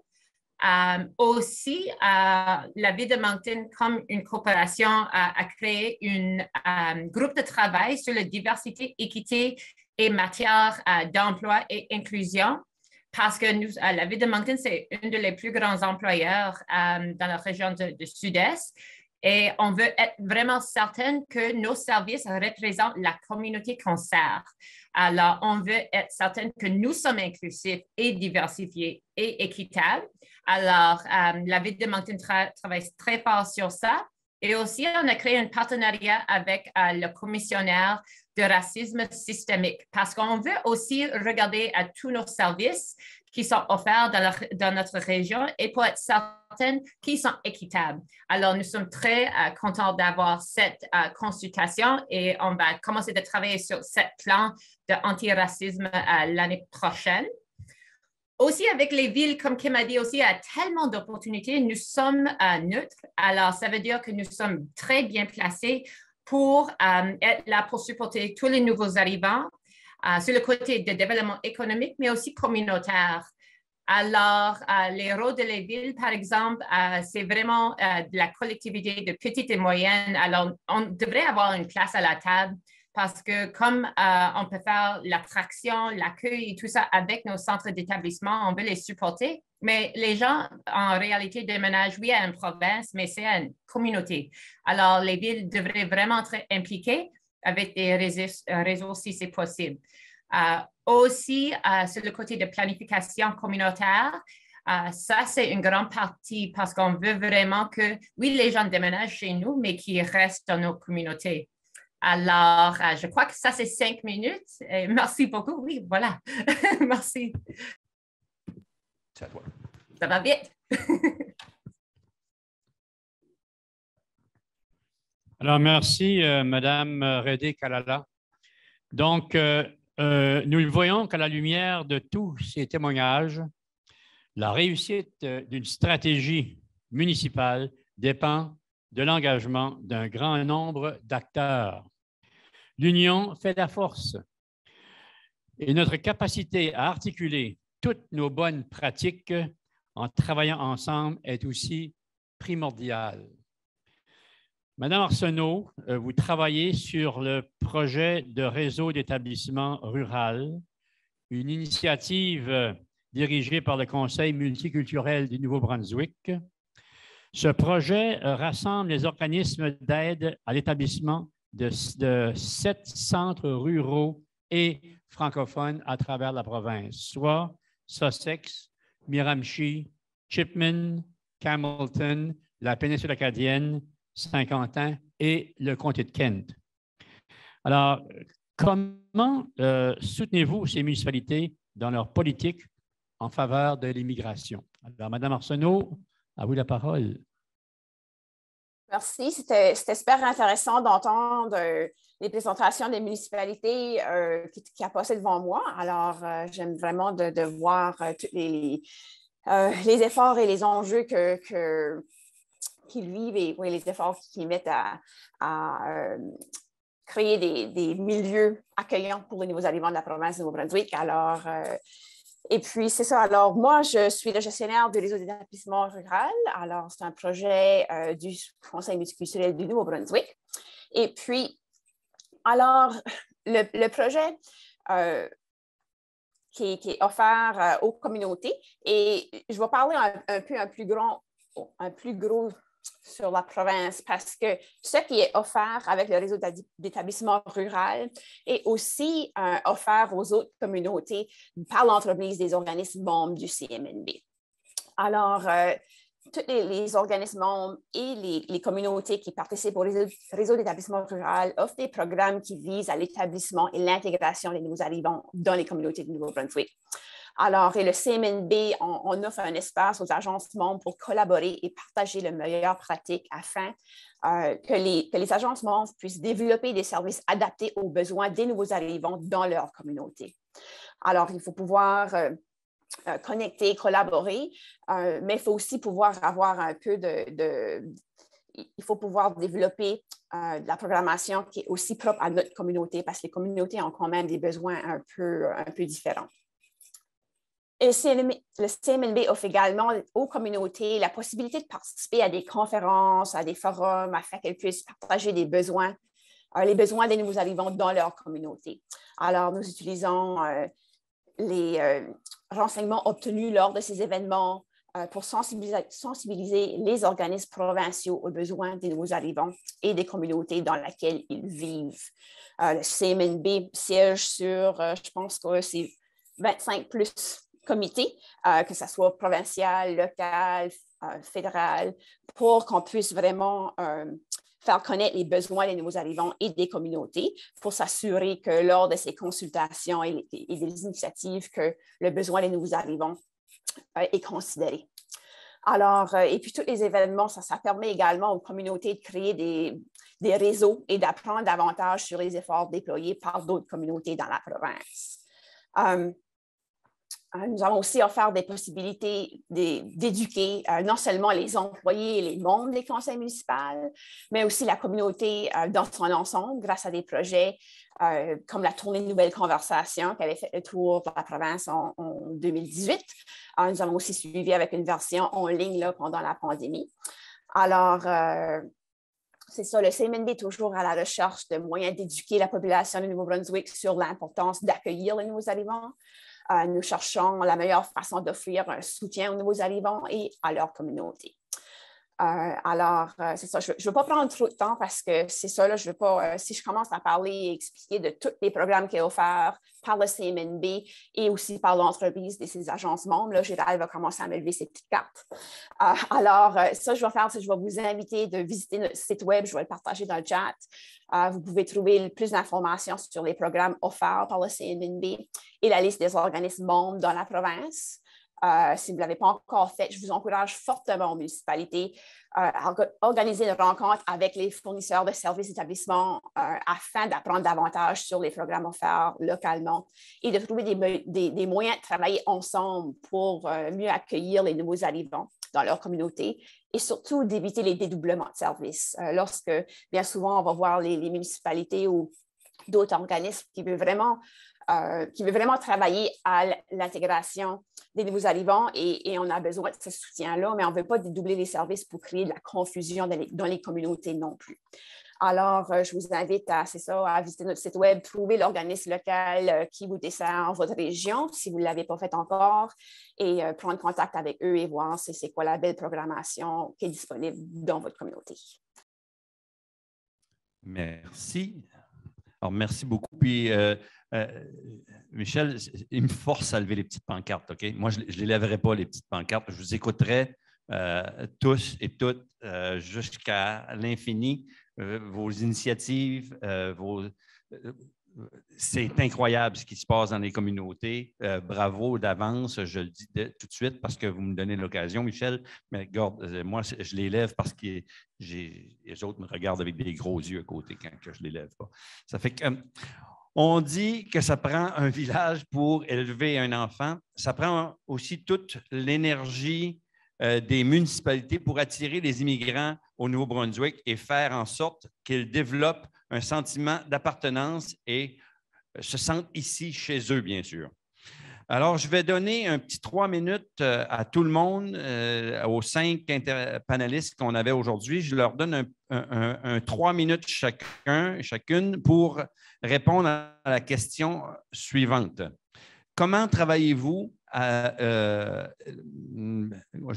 Aussi, la ville de Moncton, comme une coopération, a créé un groupe de travail sur la diversité, équité et matière d'emploi et inclusion parce que la ville de Moncton, c'est un des plus grands employeurs dans la région du Sud-Est et on veut être vraiment certaine que nos services représentent la communauté qu'on sert. Alors, on veut être certaine que nous sommes inclusifs et diversifiés et équitables. Alors, la ville de Moncton travaille très fort sur ça. Et aussi, on a créé un partenariat avec le commissionnaire de racisme systémique parce qu'on veut aussi regarder à tous nos services qui sont offerts dans notre région et pour être certaine qu'ils sont équitables. Alors, nous sommes très contents d'avoir cette consultation et on va commencer à travailler sur ce plan d'antiracisme l'année prochaine. Aussi, avec les villes, comme Kim a dit aussi, il y a tellement d'opportunités. Nous sommes neutres. Alors, ça veut dire que nous sommes très bien placés pour être là pour supporter tous les nouveaux arrivants sur le côté de développement économique, mais aussi communautaire. Alors, les rôles de les villes, par exemple, c'est vraiment de la collectivité de petites et moyennes. Alors, on devrait avoir une place à la table parce que comme on peut faire l'attraction, l'accueil et tout ça avec nos centres d'établissement, on veut les supporter. Mais les gens, en réalité, déménagent, oui, à une province, mais c'est à une communauté. Alors, les villes devraient vraiment être impliquées avec des réseaux si c'est possible. Aussi, sur le côté de planification communautaire, ça, c'est une grande partie parce qu'on veut vraiment que, oui, les gens déménagent chez nous, mais qu'ils restent dans nos communautés. Alors, je crois que ça, c'est 5 minutes. Et merci beaucoup. Oui, voilà. Merci. C'est à toi. Ça va vite. Alors, merci, Madame Redé Kalala. Donc, nous le voyons qu'à la lumière de tous ces témoignages, la réussite d'une stratégie municipale dépend de l'engagement d'un grand nombre d'acteurs. L'union fait la force et notre capacité à articuler toutes nos bonnes pratiques en travaillant ensemble est aussi primordiale. Madame Arsenault, vous travaillez sur le projet de réseau d'établissements rural, une initiative dirigée par le Conseil multiculturel du Nouveau-Brunswick. Ce projet rassemble les organismes d'aide à l'établissement de 7 centres ruraux et francophones à travers la province, soit Sussex, Miramichi, Chipman, Campbellton, la péninsule acadienne, Saint-Quentin et le comté de Kent. Alors, comment soutenez-vous ces municipalités dans leur politique en faveur de l'immigration? Alors, Madame Arsenault, à vous la parole. Merci. C'était super intéressant d'entendre les présentations des municipalités qui a passé devant moi. Alors, j'aime vraiment de voir tous les efforts et les enjeux qu'ils vivent et oui, les efforts qu'ils mettent à créer des milieux accueillants pour les nouveaux arrivants de la province de Nouveau-Brunswick. Alors, et puis, c'est ça. Alors, moi, je suis le gestionnaire du réseau d'établissement rural. Alors, c'est un projet du Conseil multiculturel du Nouveau-Brunswick. Et puis, alors, le projet qui est offert aux communautés, et je vais parler un plus gros sur la province parce que ce qui est offert avec le réseau d'établissement rural est aussi offert aux autres communautés par l'entreprise des organismes membres du CMNB. Alors, tous les organismes membres et les communautés qui participent au réseau d'établissement rural offrent des programmes qui visent à l'établissement et l'intégration des nouveaux arrivants dans les communautés du Nouveau-Brunswick. Alors, et le CMNB, on offre un espace aux agences membres pour collaborer et partager les meilleures pratiques afin que les agences membres puissent développer des services adaptés aux besoins des nouveaux arrivants dans leur communauté. Alors, il faut pouvoir connecter, collaborer, mais il faut aussi pouvoir avoir un peu il faut pouvoir développer de la programmation qui est aussi propre à notre communauté parce que les communautés ont quand même des besoins un peu différents. Et le CMNB offre également aux communautés la possibilité de participer à des conférences, à des forums, afin qu'elles puissent partager les besoins des nouveaux arrivants dans leur communauté. Alors, nous utilisons les renseignements obtenus lors de ces événements pour sensibiliser les organismes provinciaux aux besoins des nouveaux arrivants et des communautés dans lesquelles ils vivent. Le CMNB siège sur, je pense que c'est 25 plus comités, que ce soit provincial, local, fédéral, pour qu'on puisse vraiment faire connaître les besoins des nouveaux arrivants et des communautés pour s'assurer que lors de ces consultations et des initiatives, que le besoin des nouveaux arrivants est considéré. Alors, et puis tous les événements, ça permet également aux communautés de créer des réseaux et d'apprendre davantage sur les efforts déployés par d'autres communautés dans la province. Nous avons aussi offert des possibilités d'éduquer non seulement les employés et les membres des conseils municipaux, mais aussi la communauté dans son ensemble grâce à des projets comme la tournée de nouvelles conversations qui avait fait le tour de la province en 2018. Nous avons aussi suivi avec une version en ligne là, pendant la pandémie. Alors, c'est ça, le CMNB est toujours à la recherche de moyens d'éduquer la population du Nouveau-Brunswick sur l'importance d'accueillir les nouveaux arrivants. Nous cherchons la meilleure façon d'offrir un soutien aux nouveaux arrivants et à leur communauté. C'est ça, je ne veux pas prendre trop de temps parce que c'est ça, là, je veux pas, si je commence à parler et expliquer de tous les programmes qui sont offerts par le CMNB et aussi par l'entreprise de ses agences membres, là, Gérald va commencer à me lever ses petites cartes. Ça, je vais faire, c'est que je vais vous inviter de visiter notre site web, je vais le partager dans le chat. Vous pouvez trouver plus d'informations sur les programmes offerts par le CMNB et la liste des organismes membres dans la province. Si vous ne l'avez pas encore fait, je vous encourage fortement aux municipalités à organiser une rencontre avec les fournisseurs de services d'établissement afin d'apprendre davantage sur les programmes offerts localement et de trouver des moyens de travailler ensemble pour mieux accueillir les nouveaux arrivants dans leur communauté et surtout d'éviter les dédoublements de services. Lorsque, bien souvent, on va voir les municipalités ou d'autres organismes qui veulent vraiment travailler à l'intégration des nouveaux arrivants et on a besoin de ce soutien-là, mais on ne veut pas dédoubler les services pour créer de la confusion dans les communautés non plus. Alors, je vous invite à visiter notre site web, trouver l'organisme local qui vous dessert votre région, si vous ne l'avez pas fait encore, et prendre contact avec eux et voir c'est quoi la belle programmation qui est disponible dans votre communauté. Merci. Alors, merci beaucoup. Puis, Michel, il me force à lever les petites pancartes, OK? Moi, je ne les lèverai pas, les petites pancartes. Je vous écouterai tous et toutes jusqu'à l'infini. Vos initiatives, c'est incroyable ce qui se passe dans les communautés. Bravo d'avance, je le dis tout de suite parce que vous me donnez l'occasion, Michel. Mais regarde, moi, je les lève parce que les autres me regardent avec des gros yeux à côté quand je ne les lève pas. Ça fait que... on dit que ça prend un village pour élever un enfant. Ça prend aussi toute l'énergie des municipalités pour attirer les immigrants au Nouveau-Brunswick et faire en sorte qu'ils développent un sentiment d'appartenance et se sentent ici chez eux, bien sûr. Alors, je vais donner un petit 3 minutes à tout le monde, aux 5 panélistes qu'on avait aujourd'hui. Je leur donne un 3 minutes chacune pour répondre à la question suivante. Comment travaillez-vous je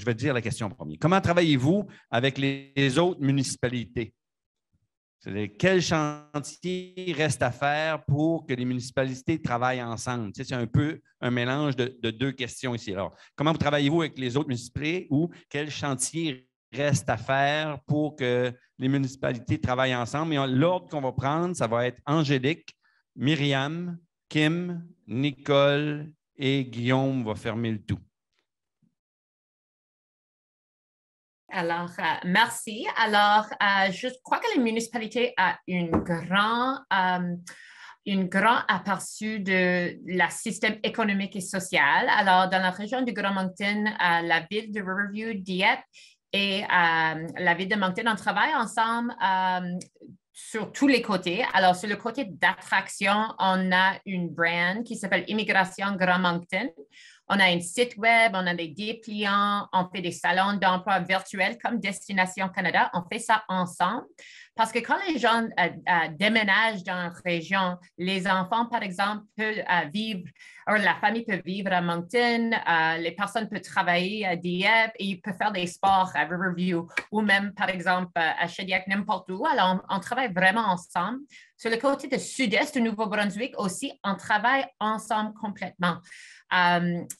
vais dire la question en premier. Comment travaillez-vous avec les autres municipalités? Quel chantier reste à faire pour que les municipalités travaillent ensemble? Tu sais, c'est un peu un mélange de deux questions ici. Alors, comment vous travaillez-vous avec les autres municipalités ou quel chantier reste à faire pour que les municipalités travaillent ensemble? Et l'ordre qu'on va prendre, ça va être Angélique, Myriam, Kim, Nicole et Guillaume va fermer le tout. Alors, merci. Alors, je crois que les municipalités ont une grand aperçu de la système économique et social. Alors, dans la région du Grand Moncton, la ville de Riverview, Dieppe et la ville de Moncton, on travaille ensemble sur tous les côtés. Alors, sur le côté d'attraction, on a une brand qui s'appelle Immigration Grand Moncton. On a un site web, on a des dépliants, on fait des salons d'emploi virtuels comme Destination Canada. On fait ça ensemble parce que quand les gens déménagent dans une région, les enfants, par exemple, peuvent vivre, ou la famille peut vivre à Moncton, les personnes peuvent travailler à Dieppe et ils peuvent faire des sports à Riverview ou même, par exemple, à Shediac, n'importe où. Alors, on travaille vraiment ensemble. Sur le côté du sud-est du Nouveau-Brunswick aussi, on travaille ensemble complètement.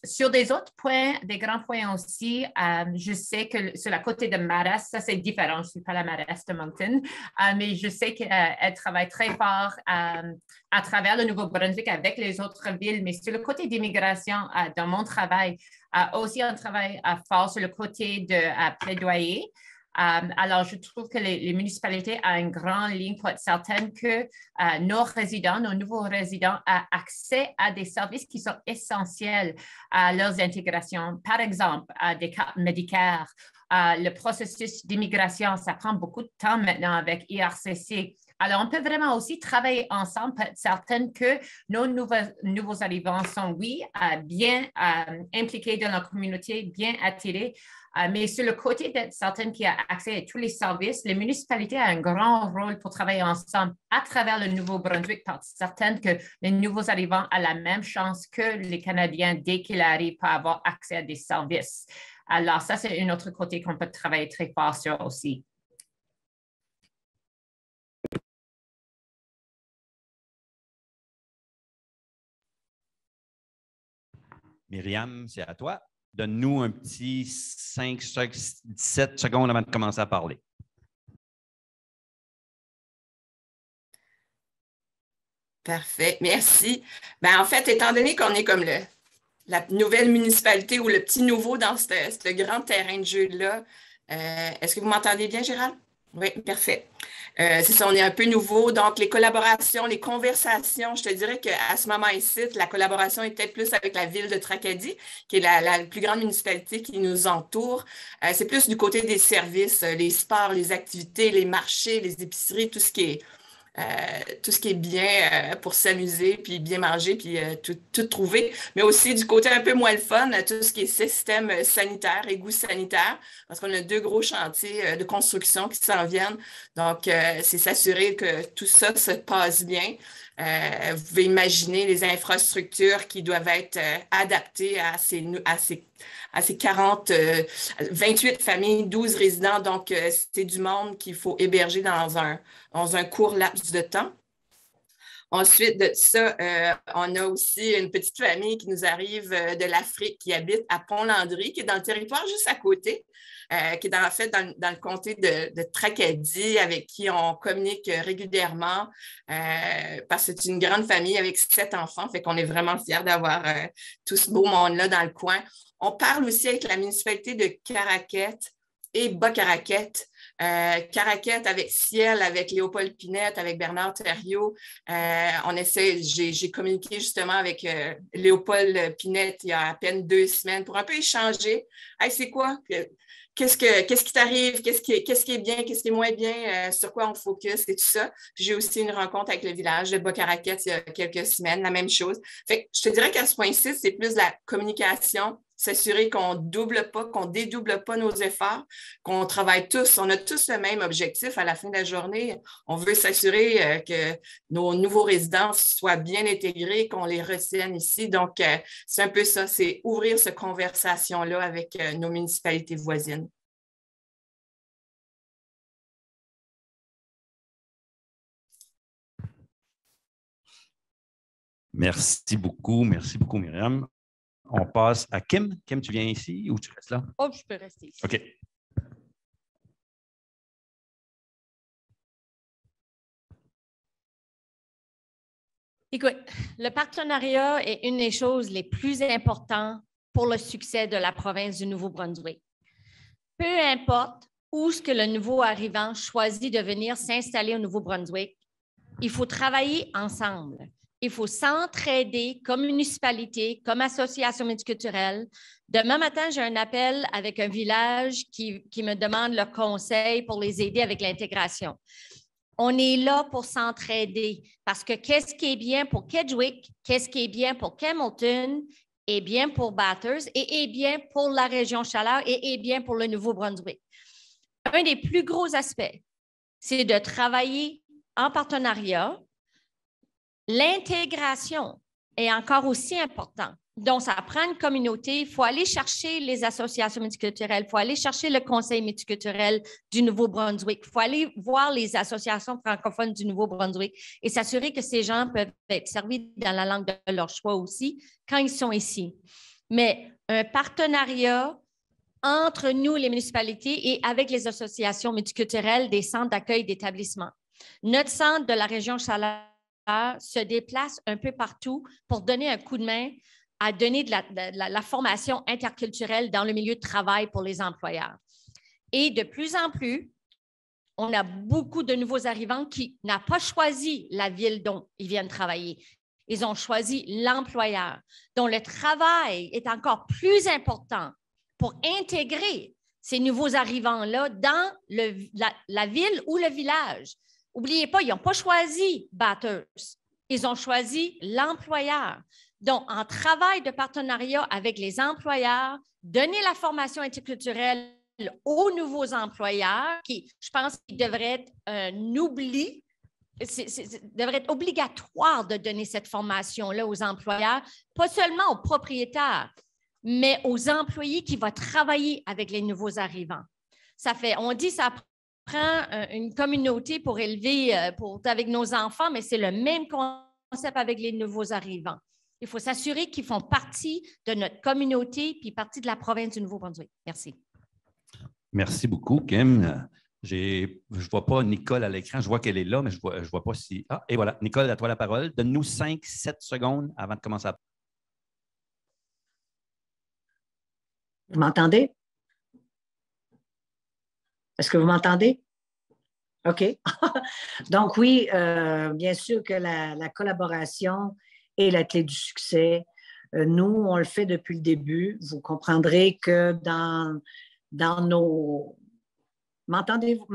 Sur des autres points, des grands points aussi, je sais que sur la côté de Marest, ça c'est différent, je ne suis pas la Marest de Moncton, mais je sais qu'elle travaille très fort à travers le Nouveau-Brunswick avec les autres villes, mais sur le côté d'immigration, dans mon travail, aussi on travaille fort sur le côté de plaidoyer. Alors, je trouve que les municipalités ont une grande ligne pour être certaines que nos résidents, nos nouveaux résidents, ont accès à des services qui sont essentiels à leurs intégrations. Par exemple, des cartes médicales. Le processus d'immigration, ça prend beaucoup de temps maintenant avec IRCC. Alors, on peut vraiment aussi travailler ensemble pour être certaine que nos nouveaux arrivants sont, oui, bien impliqués dans la communauté, bien attirés. Mais sur le côté d'être certaine qu'il y a accès à tous les services, les municipalités ont un grand rôle pour travailler ensemble à travers le Nouveau-Brunswick, pour être certaine que les nouveaux arrivants ont la même chance que les Canadiens dès qu'ils arrivent pour avoir accès à des services. Alors, ça, c'est un autre côté qu'on peut travailler très fort sur aussi. Myriam, c'est à toi. Donne-nous un petit 17 secondes avant de commencer à parler. Parfait, merci. Ben, en fait, étant donné qu'on est comme la nouvelle municipalité ou le petit nouveau dans ce grand terrain de jeu-là, est-ce que vous m'entendez bien, Gérald? Oui, parfait. C'est ça, on est un peu nouveau. Donc, les collaborations, les conversations, je te dirais qu'à ce moment ici, la collaboration est peut-être plus avec la ville de Tracadie, qui est la plus grande municipalité qui nous entoure. C'est plus du côté des services, les sports, les activités, les marchés, les épiceries, tout ce qui est bien pour s'amuser, puis bien manger, puis tout trouver. Mais aussi du côté un peu moins le fun, tout ce qui est système sanitaire, égouts sanitaires, parce qu'on a 2 gros chantiers de construction qui s'en viennent. Donc, c'est s'assurer que tout ça se passe bien. Vous pouvez imaginer les infrastructures qui doivent être adaptées à ces 28 familles, 12 résidents. Donc, c'est du monde qu'il faut héberger dans un court laps de temps. Ensuite de ça, on a aussi une petite famille qui nous arrive de l'Afrique, qui habite à Pont-Landry, qui est dans le territoire juste à côté, qui est en fait dans le comté de Tracadie, avec qui on communique régulièrement, parce que c'est une grande famille avec 7 enfants, fait qu'on est vraiment fiers d'avoir tout ce beau monde-là dans le coin. On parle aussi avec la municipalité de Caraquette et Bas-Caraquette. Caraquette avec Ciel, avec Léopold Pinette, avec Bernard Thériault. J'ai communiqué justement avec Léopold Pinette il y a à peine 2 semaines pour un peu échanger. Hey, c'est quoi? Qu'est-ce qui t'arrive? Qu'est-ce qui est bien? Qu'est-ce qui est moins bien? Sur quoi on focus et tout ça. J'ai aussi une rencontre avec le village de Bas-Caraquette il y a quelques semaines, la même chose. Fait que je te dirais qu'à ce point-ci, c'est plus la communication, s'assurer qu'on double pas, qu'on dédouble pas nos efforts, qu'on travaille tous. On a tous le même objectif à la fin de la journée. On veut s'assurer que nos nouveaux résidents soient bien intégrés, qu'on les retienne ici. Donc, c'est un peu ça, c'est ouvrir cette conversation-là avec nos municipalités voisines. Merci beaucoup, Myriam. On passe à Kim. Kim, tu viens ici ou tu restes là? Oh, je peux rester ici. OK. Écoute, le partenariat est une des choses les plus importantes pour le succès de la province du Nouveau-Brunswick. Peu importe où ce que le nouveau arrivant choisit de venir s'installer au Nouveau-Brunswick, il faut travailler ensemble. Il faut s'entraider comme municipalité, comme association multiculturelle. Demain matin, j'ai un appel avec un village qui me demande leur conseil pour les aider avec l'intégration. On est là pour s'entraider parce que qu'est-ce qui est bien pour Kedgwick, qu'est-ce qui est bien pour Hamilton, est bien pour Bathurst et est bien pour la région Chaleur et est bien pour le Nouveau-Brunswick. Un des plus gros aspects, c'est de travailler en partenariat. L'intégration est encore aussi importante. Donc, ça prend une communauté. Il faut aller chercher les associations multiculturelles. Il faut aller chercher le Conseil multiculturel du Nouveau-Brunswick. Il faut aller voir les associations francophones du Nouveau-Brunswick et s'assurer que ces gens peuvent être servis dans la langue de leur choix aussi quand ils sont ici. Mais un partenariat entre nous, les municipalités, et avec les associations multiculturelles des centres d'accueil d'établissements. Notre centre de la région Chaleur se déplace un peu partout pour donner un coup de main à donner de la formation interculturelle dans le milieu de travail pour les employeurs. Et de plus en plus, on a beaucoup de nouveaux arrivants qui n'ont pas choisi la ville dont ils viennent travailler. Ils ont choisi l'employeur. Donc, le travail est encore plus important pour intégrer ces nouveaux arrivants-là dans la ville ou le village. N'oubliez pas, ils n'ont pas choisi Bathurst. Ils ont choisi l'employeur. Donc, en travail de partenariat avec les employeurs, donner la formation interculturelle aux nouveaux employeurs, qui, je pense qu'il devrait être un oubli, devrait être obligatoire de donner cette formation-là aux employeurs, pas seulement aux propriétaires, mais aux employés qui vont travailler avec les nouveaux arrivants. On dit que ça prend une communauté pour élever, avec nos enfants, mais c'est le même concept avec les nouveaux arrivants. Il faut s'assurer qu'ils font partie de notre communauté puis partie de la province du Nouveau-Brunswick. Merci. Merci beaucoup, Kim. Je ne vois pas Nicole à l'écran. Je vois qu'elle est là, mais je ne vois pas si... Ah, et voilà. Nicole, à toi la parole. Donne-nous 5-7 secondes avant de commencer à... Vous m'entendez? Est-ce que vous m'entendez? OK. Donc oui, bien sûr que la collaboration est la clé du succès. Nous, on le fait depuis le début. Vous comprendrez que dans nos... M'entendez-vous?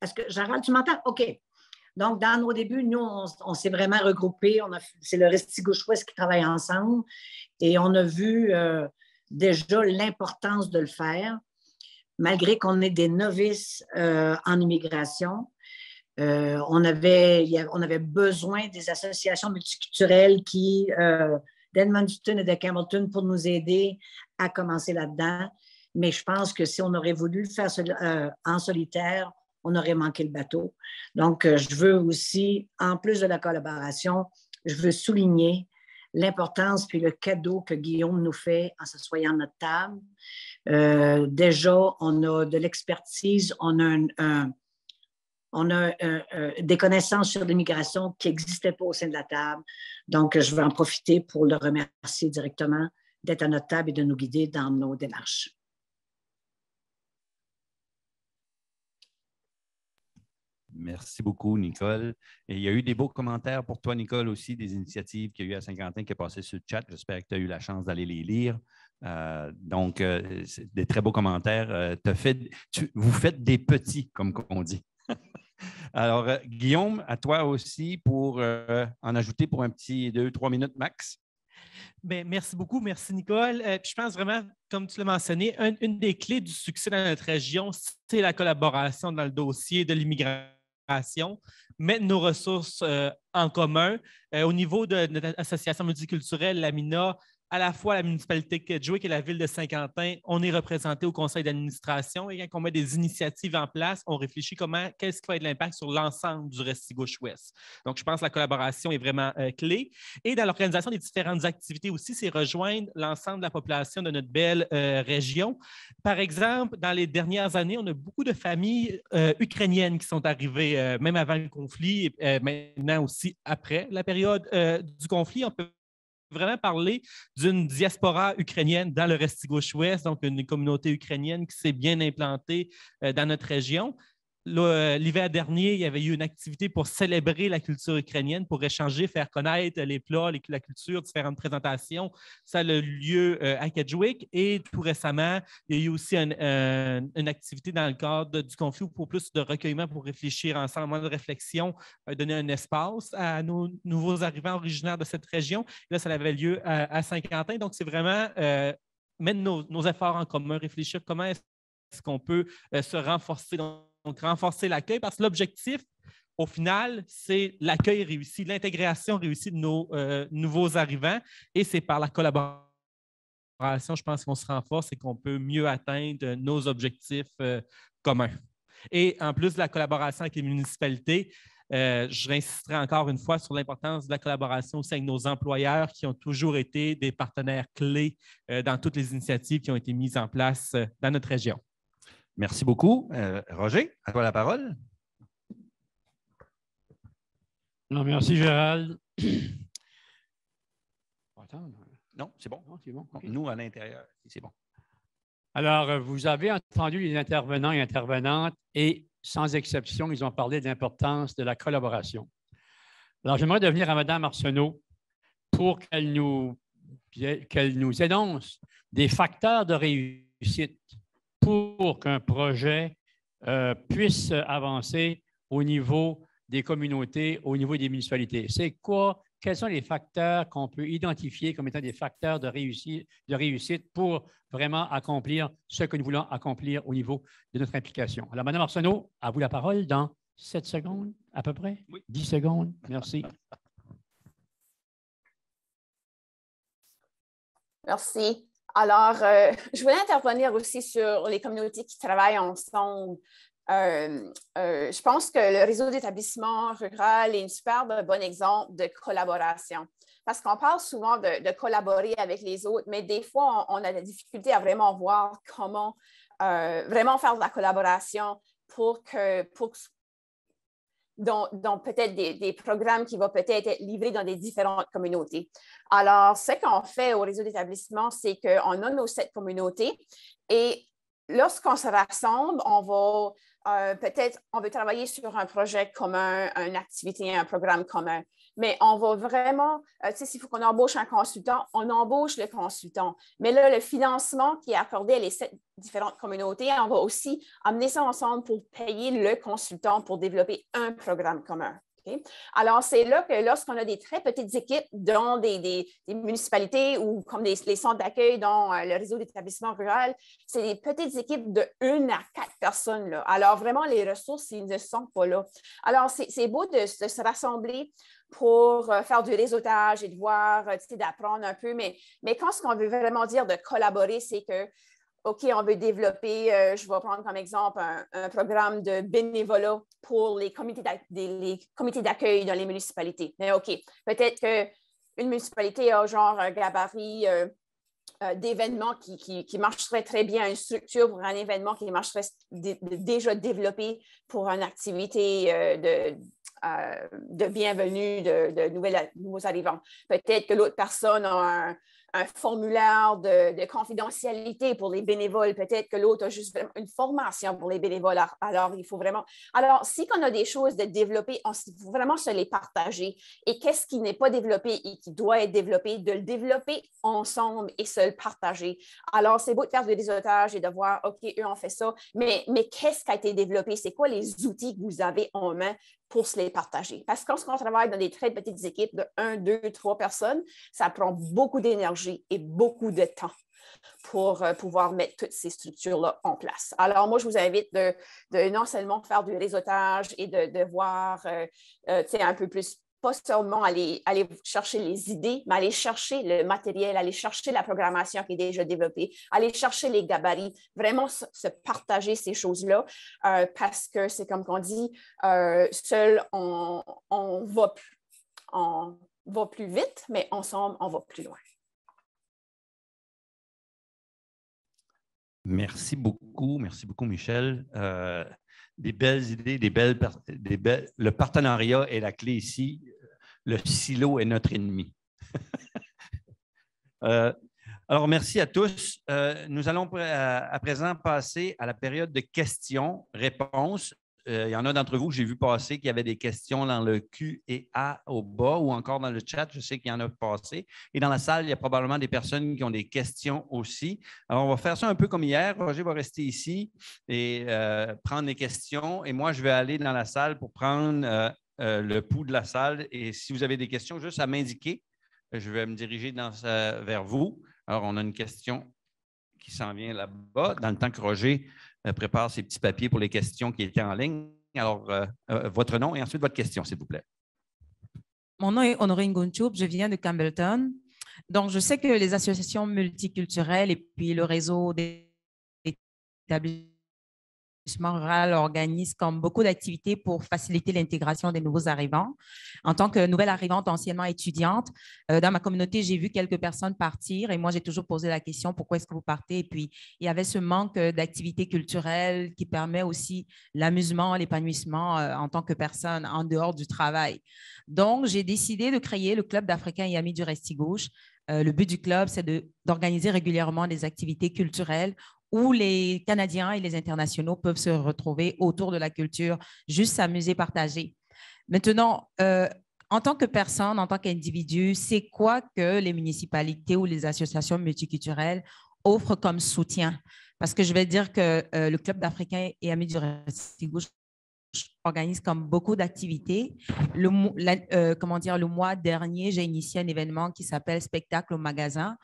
Est-ce que, Gérald, tu m'entends? OK. Donc, dans nos débuts, nous, on s'est vraiment regroupés. C'est le Restigouche-Ouest qui travaille ensemble et on a vu déjà l'importance de le faire, malgré qu'on est des novices en immigration. On avait besoin des associations multiculturelles d'Edmundston et de Campbellton pour nous aider à commencer là-dedans. Mais je pense que si on aurait voulu le faire en solitaire, on aurait manqué le bateau. Donc, je veux aussi, en plus de la collaboration, je veux souligner l'importance puis le cadeau que Guillaume nous fait en s'assoyant à notre table. Déjà, on a de l'expertise, on a des connaissances sur l'immigration qui n'existaient pas au sein de la table. Donc, je veux en profiter pour le remercier directement d'être à notre table et de nous guider dans nos démarches. Merci beaucoup, Nicole. Et il y a eu des beaux commentaires pour toi, Nicole, aussi, des initiatives qu'il y a eu à Saint-Quentin qui est passé sur le chat. J'espère que tu as eu la chance d'aller les lire. Donc, c'est des très beaux commentaires. Vous faites des petits, comme on dit. Alors, Guillaume, à toi aussi pour en ajouter pour un petit 2-3 minutes max. Bien, merci beaucoup. Merci, Nicole. Je pense vraiment, comme tu l'as mentionné, une des clés du succès dans notre région, c'est la collaboration dans le dossier de l'immigration. Mettre nos ressources en commun. Au niveau de notre association multiculturelle, l'AMINA, à la fois la municipalité de Kedgewick et la ville de Saint-Quentin, on est représenté au conseil d'administration et quand on met des initiatives en place, on réfléchit qu'est-ce qui va être l'impact sur l'ensemble du Restigouche-Ouest. Donc, je pense que la collaboration est vraiment clé. Et dans l'organisation des différentes activités aussi, c'est rejoindre l'ensemble de la population de notre belle région. Par exemple, dans les dernières années, on a beaucoup de familles ukrainiennes qui sont arrivées, même avant le conflit, et maintenant aussi après la période du conflit. On peut vraiment parler d'une diaspora ukrainienne dans le Restigouche-Ouest, donc une communauté ukrainienne qui s'est bien implantée dans notre région. L'hiver dernier, il y avait eu une activité pour célébrer la culture ukrainienne, pour échanger, faire connaître les plats, la culture, différentes présentations. Ça a eu lieu à Kedgewick et tout récemment, il y a eu aussi une activité dans le cadre du conflit pour plus de recueillement pour réfléchir ensemble, moins de réflexion, donner un espace à nos nouveaux arrivants originaires de cette région. Là, ça avait lieu à Saint-Quentin. Donc, c'est vraiment mettre nos efforts en commun, réfléchir comment est-ce qu'on peut se renforcer. Donc, renforcer l'accueil parce que l'objectif, au final, c'est l'accueil réussi, l'intégration réussie de nos nouveaux arrivants et c'est par la collaboration, je pense qu'on se renforce et qu'on peut mieux atteindre nos objectifs communs. Et en plus de la collaboration avec les municipalités, je réinsisterai encore une fois sur l'importance de la collaboration aussi avec nos employeurs qui ont toujours été des partenaires clés dans toutes les initiatives qui ont été mises en place dans notre région. Merci beaucoup. Roger, à toi la parole. Non, merci, Gérald. Non, c'est bon. Non, c'est bon. Okay. Nous, à l'intérieur, c'est bon. Alors, vous avez entendu les intervenants et intervenantes et, sans exception, ils ont parlé de l'importance de la collaboration. Alors, j'aimerais devenir à Mme Arsenault pour qu'elle nous énonce des facteurs de réussite pour qu'un projet puisse avancer au niveau des communautés, au niveau des municipalités. C'est quoi? Quels sont les facteurs qu'on peut identifier comme étant des facteurs de réussite pour vraiment accomplir ce que nous voulons accomplir au niveau de notre implication? Alors, Mme Arsenault, à vous la parole dans 7 secondes à peu près? Oui. 10 secondes. Merci. Merci. Alors, je voulais intervenir aussi sur les communautés qui travaillent ensemble. Je pense que le réseau d'établissements rural est un super bon exemple de collaboration. Parce qu'on parle souvent de collaborer avec les autres, mais des fois, on a la difficulté à vraiment voir comment vraiment faire de la collaboration dans peut-être des programmes qui vont peut-être être livrés dans des différentes communautés. Alors, ce qu'on fait au réseau d'établissements, c'est qu'on a nos 7 communautés et lorsqu'on se rassemble, on va peut-être, on veut travailler sur un projet commun, une activité, un programme commun. Mais on va vraiment, tu sais, s'il faut qu'on embauche un consultant, on embauche le consultant. Mais là, le financement qui est accordé à les 7 différentes communautés, on va aussi amener ça ensemble pour payer le consultant pour développer un programme commun. Okay? Alors, c'est là que lorsqu'on a des très petites équipes dans des municipalités ou comme les centres d'accueil dans le réseau d'établissements rural, c'est des petites équipes de 1 à 4 personnes. Là. Alors, vraiment, les ressources, ils ne sont pas là. Alors, c'est beau de se rassembler pour faire du réseautage et de voir, d'apprendre un peu. Mais quand ce qu'on veut vraiment dire de collaborer, c'est que, OK, on veut développer, je vais prendre comme exemple un programme de bénévolat pour les comités d'accueil dans les municipalités. Mais OK, peut-être qu'une municipalité a genre un gabarit d'événements qui marcherait très bien, une structure pour un événement qui marcherait déjà développé pour une activité de bienvenue de nouveaux arrivants. Peut-être que l'autre personne a un formulaire de confidentialité pour les bénévoles. Peut-être que l'autre a juste une formation pour les bénévoles. Alors, il faut vraiment... Alors, si on a des choses de développer, il faut vraiment se les partager. Et qu'est-ce qui n'est pas développé et qui doit être développé, de le développer ensemble et se le partager. Alors, c'est beau de faire du réseautage et de voir, OK, eux ont fait ça, mais qu'est-ce qui a été développé? C'est quoi les outils que vous avez en main pour se les partager? Parce que quand on travaille dans des très petites équipes de 1, 2, 3 personnes, ça prend beaucoup d'énergie et beaucoup de temps pour pouvoir mettre toutes ces structures-là en place. Alors, moi, je vous invite de non seulement faire du réseautage et de voir un peu plus, pas seulement aller chercher les idées, mais aller chercher le matériel, aller chercher la programmation qui est déjà développée, aller chercher les gabarits, vraiment se partager ces choses-là, parce que c'est comme qu'on dit, seul on va plus vite, mais ensemble, on va plus loin. Merci beaucoup, Michel. Des belles idées, le partenariat est la clé ici. Le silo est notre ennemi. Alors, merci à tous. Nous allons à présent passer à la période de questions-réponses. Il y en a d'entre vous que j'ai vu passer qu'il y avait des questions dans le Q&A au bas ou encore dans le chat. Je sais qu'il y en a passé. Et dans la salle, il y a probablement des personnes qui ont des questions aussi. Alors, on va faire ça un peu comme hier. Roger va rester ici et prendre les questions. Et moi, je vais aller dans la salle pour prendre le pouls de la salle. Et si vous avez des questions, juste à m'indiquer. Je vais me diriger vers vous. Alors, on a une question qui s'en vient là-bas, dans le temps que Roger prépare ses petits papiers pour les questions qui étaient en ligne. Alors, votre nom et ensuite votre question, s'il vous plaît. Mon nom est Honorine Gunchoup, je viens de Campbellton. Donc, je sais que les associations multiculturelles et puis le réseau des établissements rural organise comme beaucoup d'activités pour faciliter l'intégration des nouveaux arrivants. En tant que nouvelle arrivante, anciennement étudiante, dans ma communauté, j'ai vu quelques personnes partir et moi, j'ai toujours posé la question, pourquoi est-ce que vous partez? Et puis, il y avait ce manque d'activités culturelles qui permet aussi l'amusement, l'épanouissement en tant que personne en dehors du travail. Donc, j'ai décidé de créer le Club d'Africains et Amis du Restigouche. Le but du club, c'est d'organiser régulièrement des activités culturelles où les Canadiens et les internationaux peuvent se retrouver autour de la culture, juste s'amuser, partager. Maintenant, en tant que personne, en tant qu'individu, c'est quoi que les municipalités ou les associations multiculturelles offrent comme soutien? Parce que je vais dire que le Club d'Africains et Amis du Restigouche organise comme beaucoup d'activités. Le mois dernier, j'ai initié un événement qui s'appelle Spectacle au magasin.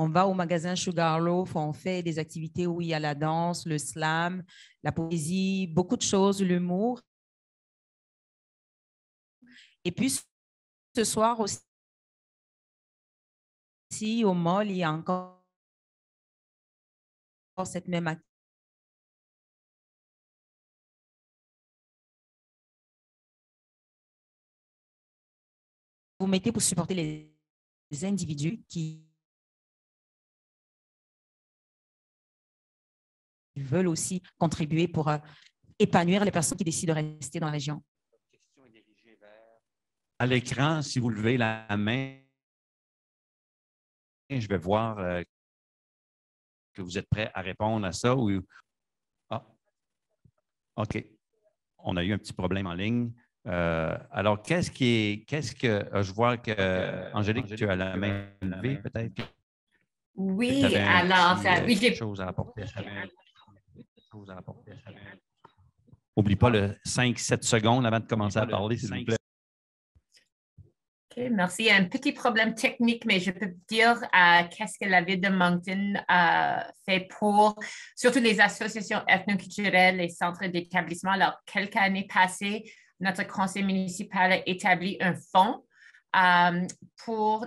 On va au magasin Sugarloaf, on fait des activités où il y a la danse, le slam, la poésie, beaucoup de choses, l'humour. Et puis, ce soir aussi, au mall, il y a encore cette même activité. Vous mettez pour supporter les individus qui veulent aussi contribuer pour épanouir les personnes qui décident de rester dans la région. À l'écran, si vous levez la main, je vais voir que vous êtes prêts à répondre à ça. Ou... Ah, OK. On a eu un petit problème en ligne. Alors, qu'est-ce que je vois que Angélique, tu as la main levée, peut-être? Oui, alors, oui, j'ai chose à apporter. N'oublie pas le 5-7 secondes avant de commencer à parler, s'il vous plaît. OK, merci. Il y a un petit problème technique, mais je peux dire qu'est-ce que la Ville de Moncton fait pour, surtout les associations ethnoculturelles, les centres d'établissement. Alors, quelques années passées, notre conseil municipal a établi un fonds pour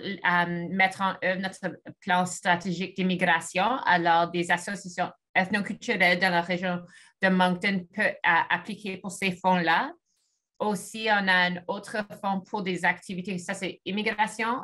mettre en œuvre notre plan stratégique d'immigration. Alors, des associations ethnoculturelles dans la région de Moncton peuvent appliquer pour ces fonds-là. Aussi, on a un autre fonds pour des activités, ça c'est immigration,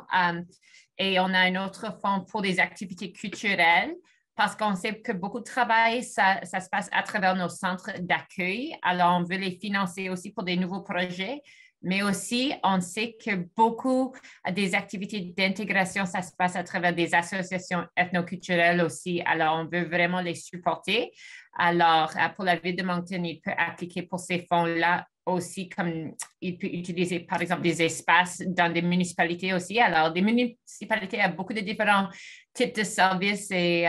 et on a un autre fonds pour des activités culturelles, parce qu'on sait que beaucoup de travail, ça se passe à travers nos centres d'accueil. Alors, on veut les financer aussi pour des nouveaux projets, mais aussi, on sait que beaucoup des activités d'intégration, ça se passe à travers des associations ethnoculturelles aussi. Alors, on veut vraiment les supporter. Alors, pour la Ville de Moncton, il peut appliquer pour ces fonds-là aussi, comme il peut utiliser, par exemple, des espaces dans des municipalités aussi. Alors, des municipalités ont beaucoup de différents types de services et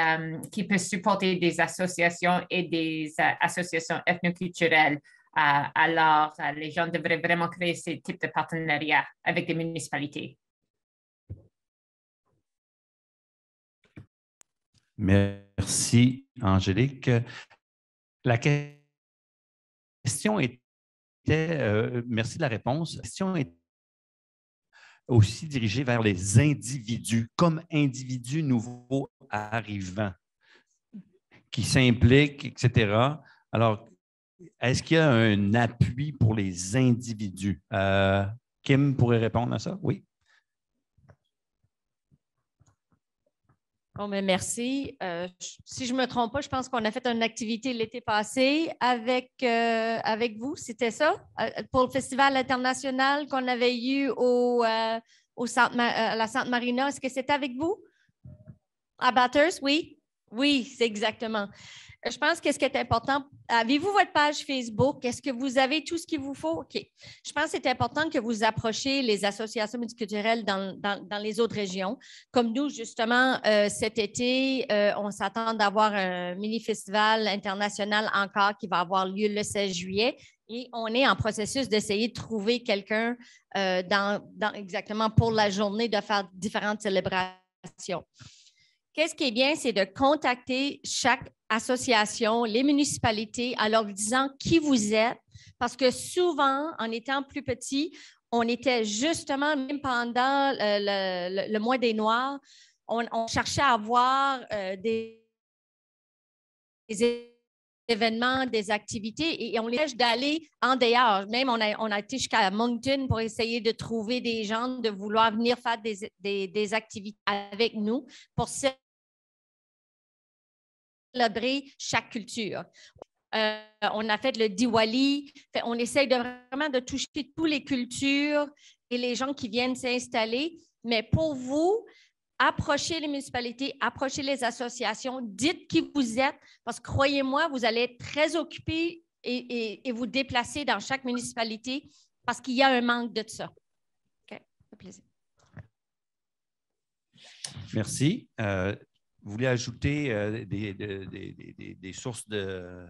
qui peuvent supporter des associations et des associations ethnoculturelles. Alors, les gens devraient vraiment créer ces types de partenariats avec des municipalités. Merci, Angélique. La question était, merci de la réponse, la question est aussi dirigée vers les individus, comme individus nouveaux arrivants, qui s'impliquent, etc. Alors, est-ce qu'il y a un appui pour les individus? Kim pourrait répondre à ça? Oui. Bon, mais merci. Si je ne me trompe pas, je pense qu'on a fait une activité l'été passé avec vous, c'était ça? Pour le Festival international qu'on avait eu à la Santa Marina. Est-ce que c'était avec vous? À Bathurst, oui? Oui, c'est exactement. Je pense que ce qui est important, avez-vous votre page Facebook? Est-ce que vous avez tout ce qu'il vous faut? OK. Je pense que c'est important que vous approchiez les associations multiculturelles dans les autres régions. Comme nous, justement, cet été, on s'attend d'avoir un mini-festival international encore qui va avoir lieu le 16 juillet. Et on est en processus d'essayer de trouver quelqu'un exactement pour la journée de faire différentes célébrations. Qu'est-ce qui est bien, c'est de contacter chaque association, les municipalités, en leur disant qui vous êtes, parce que souvent, en étant plus petit, on était justement, même pendant le mois des Noirs, on cherchait à avoir des événements, des activités, et on les empêche d'aller en dehors. Même, on a été jusqu'à Moncton pour essayer de trouver des gens, de vouloir venir faire des activités avec nous pour célébrer chaque culture. On a fait le Diwali. On essaye vraiment de toucher toutes les cultures et les gens qui viennent s'installer. Mais pour vous, approchez les municipalités, approchez les associations, dites qui vous êtes, parce que croyez-moi, vous allez être très occupés et vous déplacer dans chaque municipalité parce qu'il y a un manque de ça. OK, ça fait plaisir. Merci. Vous voulez ajouter des sources de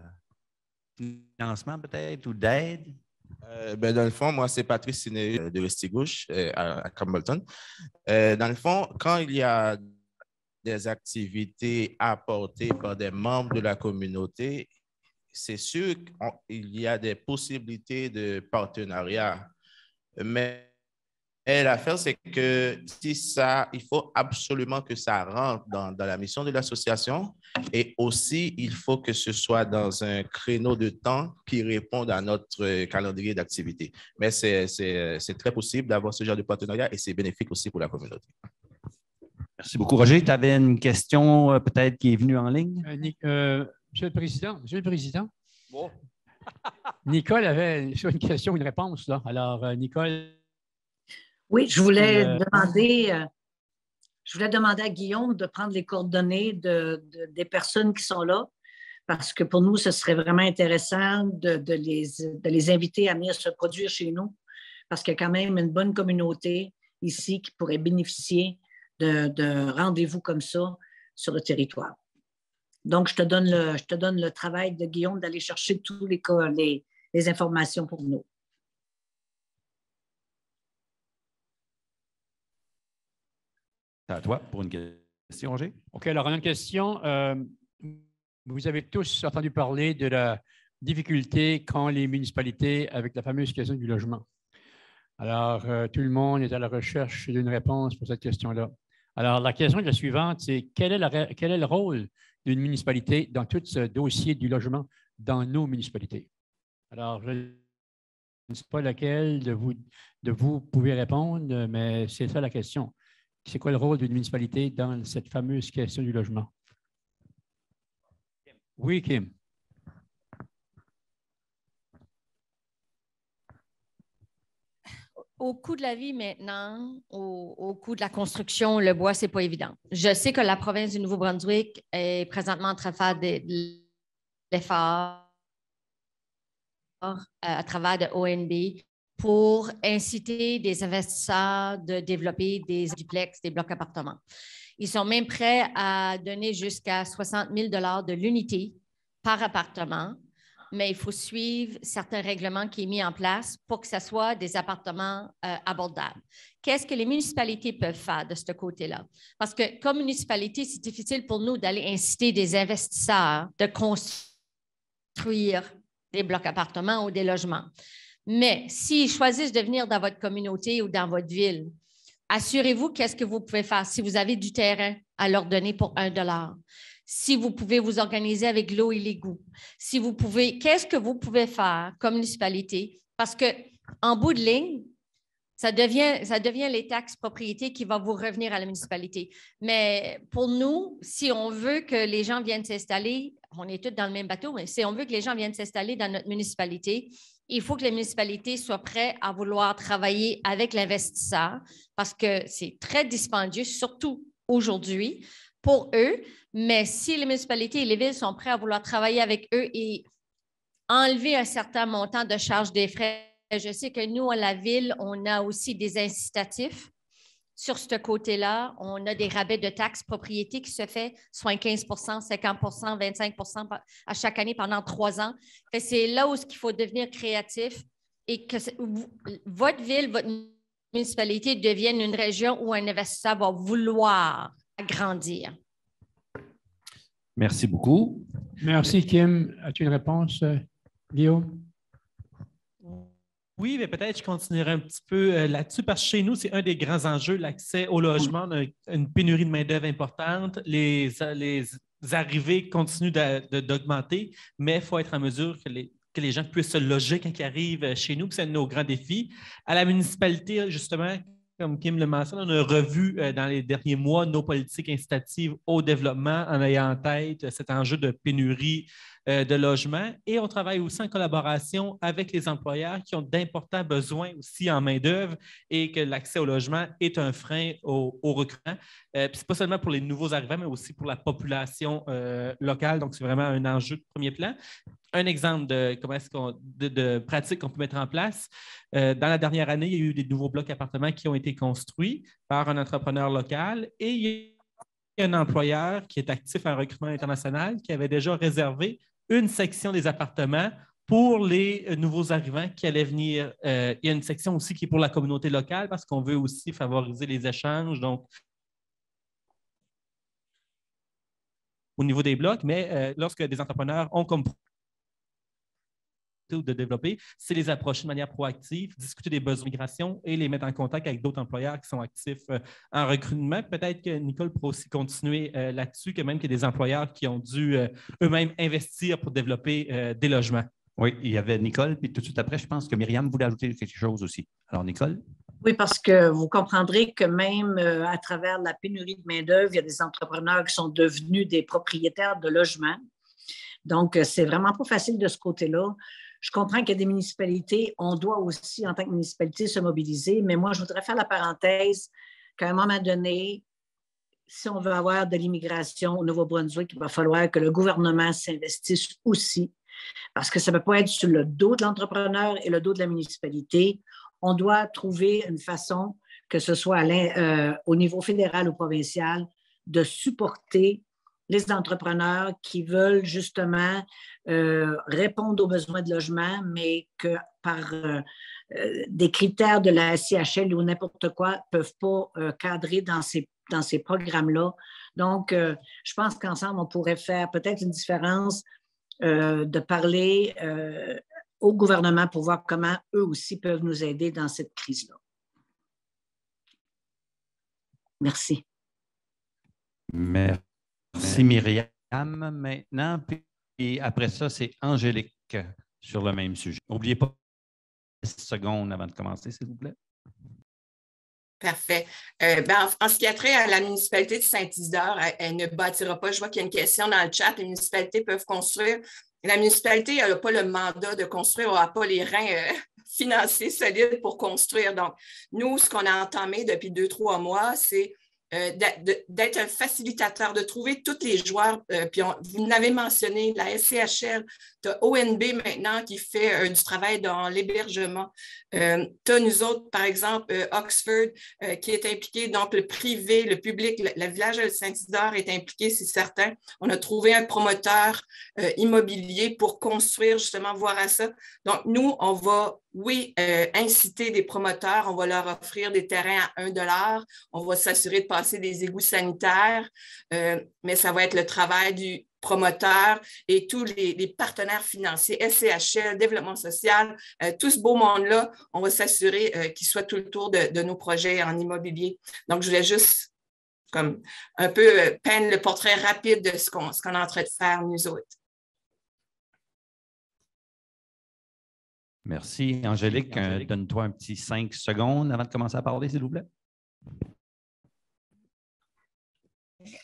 financement peut-être ou d'aide? Dans le fond, moi, c'est Patrice Siné de Restigouche à Campbellton. Dans le fond, quand il y a des activités apportées par des membres de la communauté, c'est sûr qu'il y a des possibilités de partenariat. Mais l'affaire, c'est que il faut absolument que ça rentre dans la mission de l'association et aussi, il faut que ce soit dans un créneau de temps qui réponde à notre calendrier d'activité. Mais c'est très possible d'avoir ce genre de partenariat et c'est bénéfique aussi pour la communauté. Merci beaucoup. Roger, tu avais une question peut-être qui est venue en ligne? Monsieur le Président. Bon. Nicole avait sur une question, une réponse. Là. Alors, Nicole. Oui, je voulais demander à Guillaume de prendre les coordonnées des personnes qui sont là, parce que pour nous, ce serait vraiment intéressant de les inviter à venir se produire chez nous, parce qu'il y a quand même une bonne communauté ici qui pourrait bénéficier de rendez-vous comme ça sur le territoire. Donc, je te donne le travail de Guillaume d'aller chercher tous les informations pour nous. À toi pour une question, Roger. OK, alors, on a une question. Vous avez tous entendu parler de la difficulté qu'ont les municipalités avec la fameuse question du logement. Alors, tout le monde est à la recherche d'une réponse pour cette question-là. Alors, la question est la suivante, c'est quel est le rôle d'une municipalité dans tout ce dossier du logement dans nos municipalités? Alors, je ne sais pas laquelle de vous pouvez répondre, mais c'est ça la question. C'est quoi le rôle d'une municipalité dans cette fameuse question du logement? Oui, Kim. Au coût de la vie maintenant, au coût de la construction, le bois, ce n'est pas évident. Je sais que la province du Nouveau-Brunswick est présentement en train de faire de l'effort à travers de ONB pour inciter des investisseurs de développer des duplex, des blocs appartements. Ils sont même prêts à donner jusqu'à 60 000 $ de l'unité par appartement, mais il faut suivre certains règlements qui sont mis en place pour que ce soit des appartements abordables. Qu'est-ce que les municipalités peuvent faire de ce côté-là? Parce que comme municipalité, c'est difficile pour nous d'aller inciter des investisseurs de construire des blocs appartements ou des logements. Mais s'ils choisissent de venir dans votre communauté ou dans votre ville, assurez-vous qu'est-ce que vous pouvez faire si vous avez du terrain à leur donner pour 1 $. Si vous pouvez vous organiser avec l'eau et l'égout, si vous pouvez, qu'est-ce que vous pouvez faire comme municipalité? Parce qu'en bout de ligne, ça devient les taxes propriété qui vont vous revenir à la municipalité. Mais pour nous, si on veut que les gens viennent s'installer, on est tous dans le même bateau, mais si on veut que les gens viennent s'installer dans notre municipalité, il faut que les municipalités soient prêtes à vouloir travailler avec l'investisseur parce que c'est très dispendieux, surtout aujourd'hui, pour eux. Mais si les municipalités et les villes sont prêtes à vouloir travailler avec eux et enlever un certain montant de charges des frais, je sais que nous, à la ville, on a aussi des incitatifs. Sur ce côté-là, on a des rabais de taxes propriété qui se fait soit 15 50 25 à chaque année pendant 3 ans. C'est là où il faut devenir créatif et que votre ville, votre municipalité devienne une région où un investisseur va vouloir agrandir. Merci beaucoup. Merci, Kim. As-tu une réponse, Guillaume? Oui, mais peut-être je continuerai un petit peu là-dessus parce que chez nous, c'est un des grands enjeux, l'accès au logement. On a une pénurie de main-d'œuvre importante. Les arrivées continuent d'augmenter, mais il faut être en mesure que les gens puissent se loger quand ils arrivent chez nous. C'est un de nos grands défis. À la municipalité, justement, comme Kim le mentionne, on a revu dans les derniers mois nos politiques incitatives au développement en ayant en tête cet enjeu de pénurie de logement et on travaille aussi en collaboration avec les employeurs qui ont d'importants besoins aussi en main-d'œuvre et que l'accès au logement est un frein au recrutement. Ce n'est pas seulement pour les nouveaux arrivants, mais aussi pour la population locale. Donc, c'est vraiment un enjeu de premier plan. Un exemple de pratiques qu'on peut mettre en place. Dans la dernière année, il y a eu des nouveaux blocs appartements qui ont été construits par un entrepreneur local et il y a un employeur qui est actif en recrutement international qui avait déjà réservé une section des appartements pour les nouveaux arrivants qui allaient venir. Il y a une section aussi qui est pour la communauté locale parce qu'on veut aussi favoriser les échanges. Donc, au niveau des blocs, mais lorsque des entrepreneurs ont comme de développer, c'est les approcher de manière proactive, discuter des besoins de migration et les mettre en contact avec d'autres employeurs qui sont actifs en recrutement. Peut-être que Nicole pourra aussi continuer là-dessus, que même qu'il y a des employeurs qui ont dû eux-mêmes investir pour développer des logements. Oui, il y avait Nicole, puis tout de suite après, je pense que Myriam voulait ajouter quelque chose aussi. Alors, Nicole? Oui, parce que vous comprendrez que même à travers la pénurie de main-d'œuvre, il y a des entrepreneurs qui sont devenus des propriétaires de logements. Donc, c'est vraiment pas facile de ce côté-là. Je comprends qu'il y a des municipalités, on doit aussi, en tant que municipalité, se mobiliser, mais moi, je voudrais faire la parenthèse qu'à un moment donné, si on veut avoir de l'immigration au Nouveau-Brunswick, il va falloir que le gouvernement s'investisse aussi, parce que ça ne peut pas être sur le dos de l'entrepreneur et le dos de la municipalité. On doit trouver une façon, que ce soit au niveau fédéral ou provincial, de supporter les entrepreneurs qui veulent justement répondre aux besoins de logement, mais que par des critères de la SCHL ou n'importe quoi, ne peuvent pas cadrer dans ces programmes-là. Donc, je pense qu'ensemble, on pourrait faire peut-être une différence de parler au gouvernement pour voir comment eux aussi peuvent nous aider dans cette crise-là. Merci. Merci Myriam maintenant. Puis après ça, c'est Angélique sur le même sujet. N'oubliez pas 10 secondes avant de commencer, s'il vous plaît. Parfait. En ce qui a trait à la municipalité de Saint-Isidore, elle ne bâtira pas. Je vois qu'il y a une question dans le chat. Les municipalités peuvent construire. La municipalité n'a pas le mandat de construire, elle n'a pas les reins financiers solides pour construire. Donc, nous, ce qu'on a entamé depuis 2-3 mois, c'est d'être un facilitateur, de trouver tous les joueurs. Puis vous l'avez mentionné, la SCHL, tu as ONB maintenant qui fait du travail dans l'hébergement. Tu as nous autres, par exemple, Oxford, qui est impliqué, donc le privé, le public, le village de Saint-Isidore est impliqué, c'est certain. On a trouvé un promoteur immobilier pour construire, justement, voir à ça. Donc, nous, on va, oui, inciter des promoteurs, on va leur offrir des terrains à $1, on va s'assurer de passer des égouts sanitaires, mais ça va être le travail du promoteur et tous les partenaires financiers, SCHL, développement social, tout ce beau monde-là, on va s'assurer qu'ils soient tout le tour de nos projets en immobilier. Donc, je voulais juste comme un peu peindre le portrait rapide de ce qu'on est en train de faire, nous autres. Merci. Angélique, donne-toi un petit 5 secondes avant de commencer à parler, s'il vous plaît.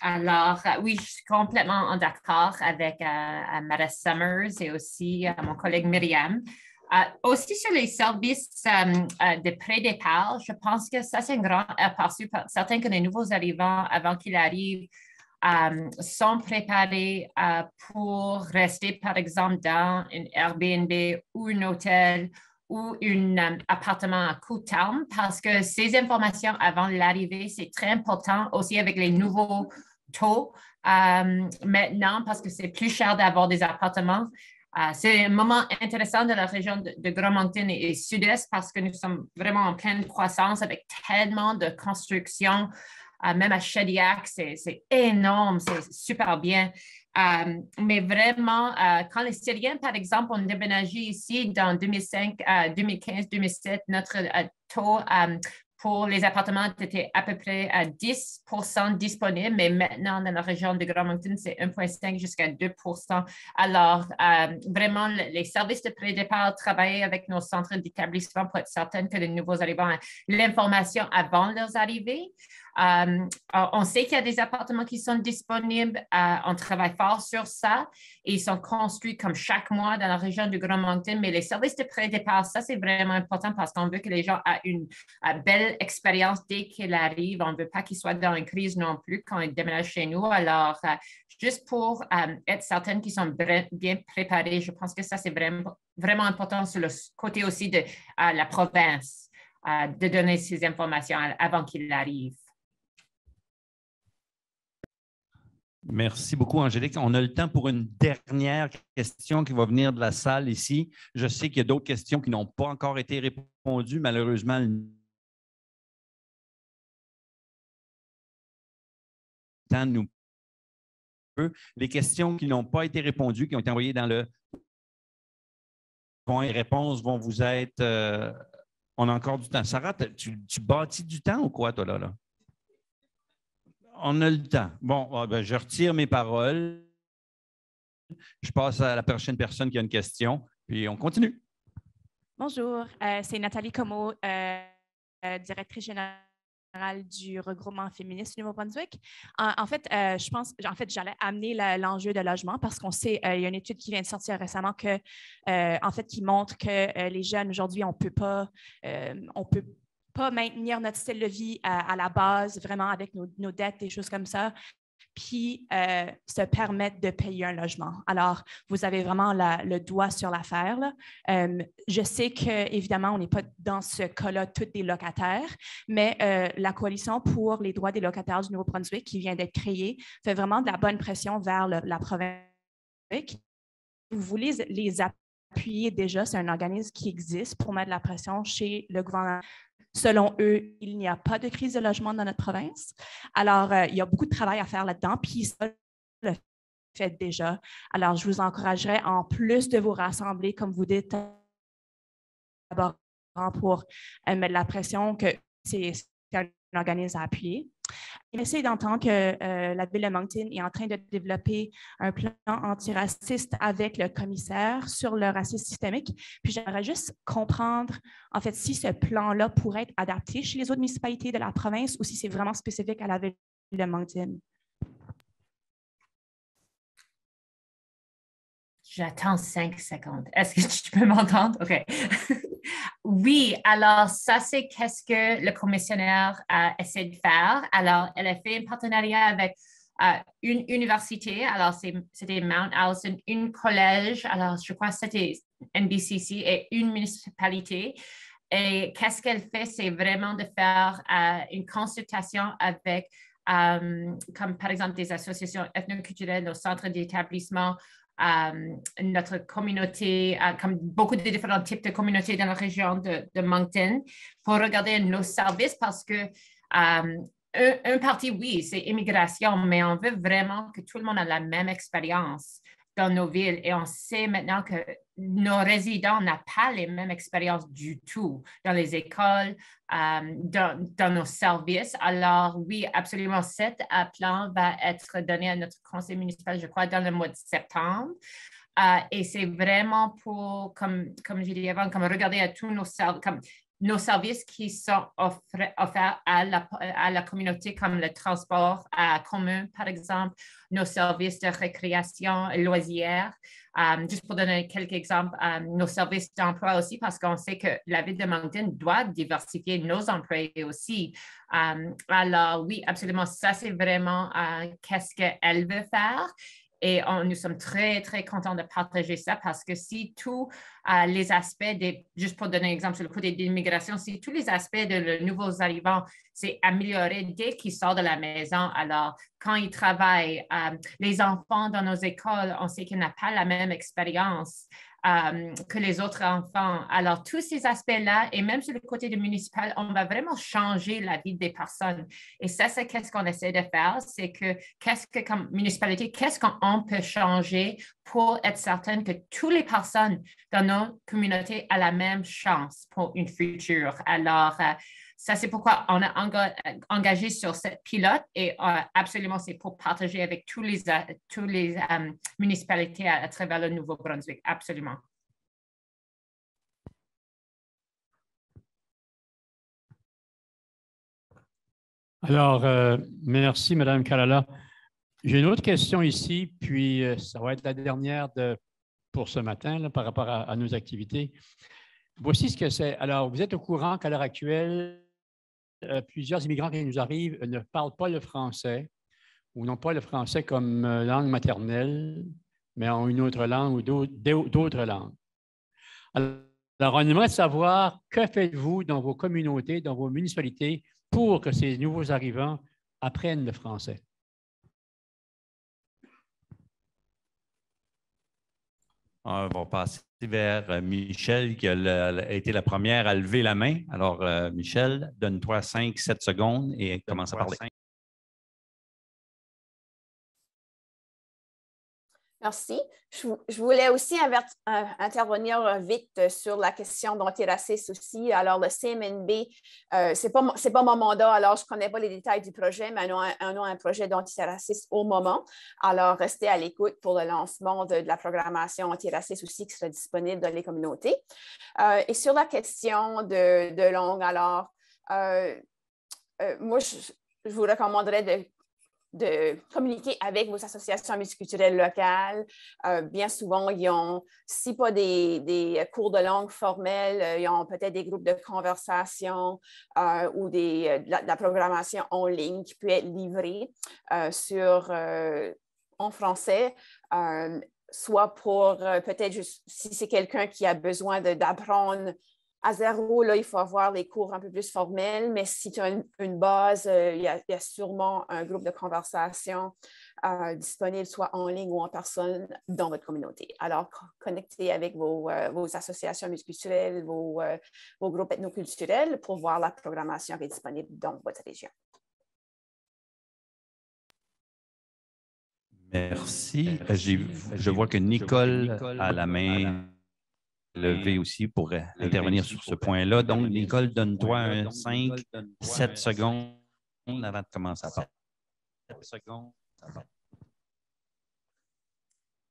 Alors, oui, je suis complètement d'accord avec Mme Summers et aussi mon collègue Myriam. Aussi sur les services de pré-départ, je pense que ça, c'est un grand aperçu. Certains que les nouveaux arrivants, avant qu'ils arrivent, sont préparés pour rester, par exemple, dans un Airbnb ou un hôtel ou un appartement à court terme, parce que ces informations avant l'arrivée, c'est très important aussi avec les nouveaux taux maintenant, parce que c'est plus cher d'avoir des appartements. C'est un moment intéressant de la région de Grand Moncton et Sud-Est parce que nous sommes vraiment en pleine croissance avec tellement de construction. Même à Shediac, c'est énorme, c'est super bien. Mais vraiment, quand les Syriens, par exemple, ont déménagé ici dans 2015, 2007, notre taux pour les appartements était à peu près à 10% disponible, mais maintenant, dans la région de Grand Moncton, c'est 1,5 jusqu'à 2%. Alors, vraiment, les services de pré-départ travaillent avec nos centres d'établissement pour être certains que les nouveaux arrivants ont l'information avant leurs arrivées. On sait qu'il y a des appartements qui sont disponibles. On travaille fort sur ça. Et ils sont construits comme chaque mois dans la région du Grand Moncton. Mais les services de pré-départ, ça, c'est vraiment important parce qu'on veut que les gens aient une belle expérience dès qu'ils arrivent. On ne veut pas qu'ils soient dans une crise non plus quand ils déménagent chez nous. Alors, juste pour être certaine qu'ils sont bien préparés, je pense que ça, c'est vraiment important sur le côté aussi de la province, de donner ces informations avant qu'ils arrivent. Merci beaucoup, Angélique. On a le temps pour une dernière question qui va venir de la salle ici. Je sais qu'il y a d'autres questions qui n'ont pas encore été répondues. Malheureusement, le temps nous peut. Les questions qui n'ont pas été répondues, qui ont été envoyées dans le point, les réponses vont vous être... on a encore du temps. Sarah, tu bâtis du temps ou quoi, toi, là? On a le temps. Bon, ben, je retire mes paroles. Je passe à la prochaine personne qui a une question, puis on continue. Bonjour, c'est Nathalie Comeau, directrice générale du regroupement féministe du Nouveau-Brunswick. En fait, j'allais amener l'enjeu de logement parce qu'on sait, il y a une étude qui vient de sortir récemment qui montre que les jeunes aujourd'hui, on peut pas maintenir notre style de vie à la base, vraiment avec nos dettes, des choses comme ça, puis se permettre de payer un logement. Alors, vous avez vraiment le doigt sur l'affaire. Je sais qu'évidemment, on n'est pas dans ce cas-là tous des locataires, mais la Coalition pour les droits des locataires du Nouveau-Brunswick qui vient d'être créée fait vraiment de la bonne pression vers la province. Vous voulez les appuyer déjà, c'est un organisme qui existe pour mettre de la pression chez le gouvernement. Selon eux, il n'y a pas de crise de logement dans notre province. Alors, il y a beaucoup de travail à faire là-dedans, puis ça, le fait déjà. Alors, je vous encouragerais, en plus de vous rassembler, comme vous dites, pour mettre la pression que c'est un organisme à appuyer. J'essaie d'entendre que la Ville de Moncton est en train de développer un plan antiraciste avec le commissaire sur le racisme systémique. Puis j'aimerais juste comprendre, en fait, si ce plan-là pourrait être adapté chez les autres municipalités de la province ou si c'est vraiment spécifique à la Ville de Moncton. J'attends 5 secondes. Est-ce que tu peux m'entendre? OK. Oui, alors ça, c'est qu'est-ce que le commissionnaire a essayé de faire. Alors, elle a fait un partenariat avec une université. Alors, c'était Mount Allison, une collège. Alors, je crois que c'était NBCC et une municipalité. Et qu'est-ce qu'elle fait? C'est vraiment de faire une consultation avec, comme par exemple, des associations ethnoculturelles, nos centres d'établissement, notre communauté, comme beaucoup de différents types de communautés dans la région de Moncton, pour regarder nos services parce que un parti, oui, c'est immigration, mais on veut vraiment que tout le monde ait la même expérience dans nos villes et on sait maintenant que nos résidents n'ont pas les mêmes expériences du tout dans les écoles, dans nos services. Alors oui, absolument, cet plan va être donné à notre conseil municipal, je crois, dans le mois de septembre. Et c'est vraiment pour, comme je disais avant, comme regarder à tous nos services qui sont offerts à la communauté, comme le transport commun, par exemple, nos services de récréation et loisirs. Juste pour donner quelques exemples, nos services d'emploi aussi, parce qu'on sait que la Ville de Moncton doit diversifier nos employés aussi. Alors oui, absolument, ça c'est vraiment qu'est-ce qu'elle veut faire. Et nous sommes très, très contents de partager ça parce que si tous les aspects, juste pour donner un exemple sur le côté de l'immigration, si tous les aspects de nouveaux arrivants, c'est amélioré dès qu'ils sortent de la maison. Alors, quand ils travaillent, les enfants dans nos écoles, on sait qu'ils n'ont pas la même expérience que les autres enfants. Alors, tous ces aspects-là, et même sur le côté du municipal, on va vraiment changer la vie des personnes. Et ça, c'est qu'est-ce qu'on essaie de faire, c'est que comme municipalité, qu'est-ce qu'on peut changer pour être certain que toutes les personnes dans nos communautés aient la même chance pour une future. Alors, ça, c'est pourquoi on a engagé sur cette pilote et absolument, c'est pour partager avec tous les municipalités à travers le Nouveau-Brunswick. Absolument. Alors, merci, Mme Kalala. J'ai une autre question ici, puis ça va être la dernière pour ce matin là, par rapport à nos activités. Voici ce que c'est. Alors, vous êtes au courant qu'à l'heure actuelle, plusieurs immigrants qui nous arrivent ne parlent pas le français ou n'ont pas le français comme langue maternelle, mais ont une autre langue ou d'autres langues. Alors, on aimerait savoir que faites-vous dans vos communautés, dans vos municipalités, pour que ces nouveaux arrivants apprennent le français? On va passer vers Michel, qui a été la première à lever la main. Alors, Michel, donne-toi 5-7 secondes et commence à parler. Merci. Je voulais aussi intervenir vite sur la question d'antiracisme aussi. Alors, le CMNB, ce n'est pas mon mandat, alors je ne connais pas les détails du projet, mais on a un projet d'antiracisme au moment. Alors, restez à l'écoute pour le lancement de la programmation antiracisme aussi qui sera disponible dans les communautés. Et sur la question de langue, alors, moi, je vous recommanderais de communiquer avec vos associations multiculturelles locales. Bien souvent, ils ont, si pas des cours de langue formels, ils ont peut-être des groupes de conversation ou de la programmation en ligne qui peut être livrée en français, soit pour peut-être juste si c'est quelqu'un qui a besoin d'apprendre à zéro, là, il faut avoir les cours un peu plus formels, mais si tu as une base, il y a sûrement un groupe de conversation disponible, soit en ligne ou en personne, dans votre communauté. Alors, connectez avec vos associations multiculturelles, vos groupes ethnoculturels pour voir la programmation qui est disponible dans votre région. Merci. Je vois que Nicole a la main levée aussi pour intervenir sur ce point-là. Donc, Nicole, donne-toi 5-7 secondes avant de commencer à parler. 7 secondes.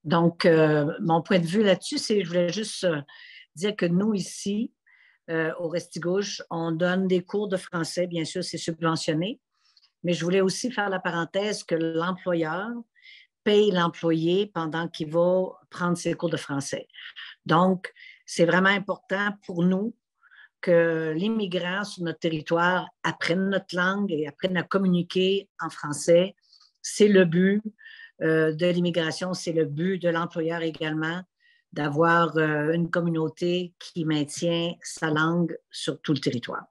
Donc, mon point de vue là-dessus, c'est je voulais juste dire que nous, ici, au Restigouche, on donne des cours de français. Bien sûr, c'est subventionné. Mais je voulais aussi faire la parenthèse que l'employeur paye l'employé pendant qu'il va prendre ses cours de français. Donc, c'est vraiment important pour nous que l'immigrant sur notre territoire apprenne notre langue et apprenne à communiquer en français. C'est le but de l'immigration, c'est le but de l'employeur également, d'avoir une communauté qui maintient sa langue sur tout le territoire.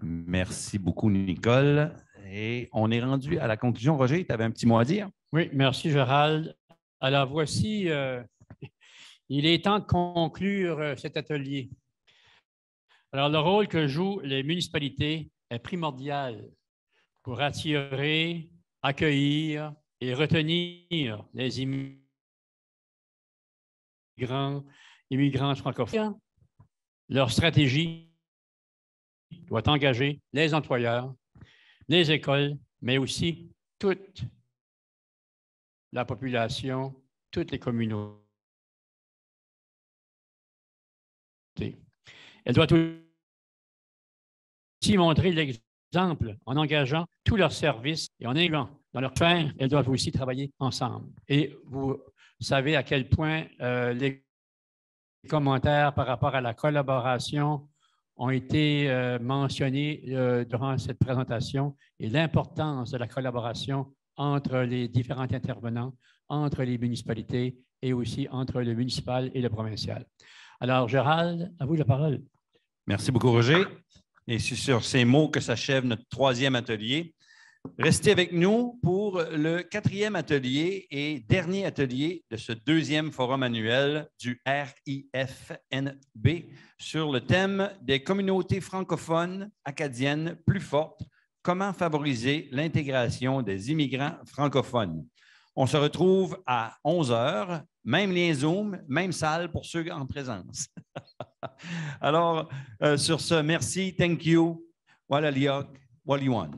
Merci beaucoup, Nicole. Et on est rendu à la conclusion. Roger, tu avais un petit mot à dire? Oui, merci, Gérald. Alors, voici, il est temps de conclure cet atelier. Alors, le rôle que jouent les municipalités est primordial pour attirer, accueillir et retenir les immigrants francophones. Leur stratégie doit engager les employeurs, les écoles, mais aussi toute la population, toutes les communautés. Elle doit aussi montrer l'exemple en engageant tous leurs services et en incluant dans leur fin, elles doivent aussi travailler ensemble. Et vous savez à quel point les commentaires par rapport à la collaboration ont été mentionnés durant cette présentation et l'importance de la collaboration entre les différents intervenants, entre les municipalités et aussi entre le municipal et le provincial. Alors, Gérald, à vous la parole. Merci beaucoup, Roger. Et c'est sur ces mots que s'achève notre 3e atelier. Restez avec nous pour le 4e atelier et dernier atelier de ce 2e forum annuel du RIFNB sur le thème des communautés francophones acadiennes plus fortes. Comment favoriser l'intégration des immigrants francophones? On se retrouve à 11h, même lien Zoom, même salle pour ceux en présence. Alors, sur ce, merci, thank you, wala liog, waliwan.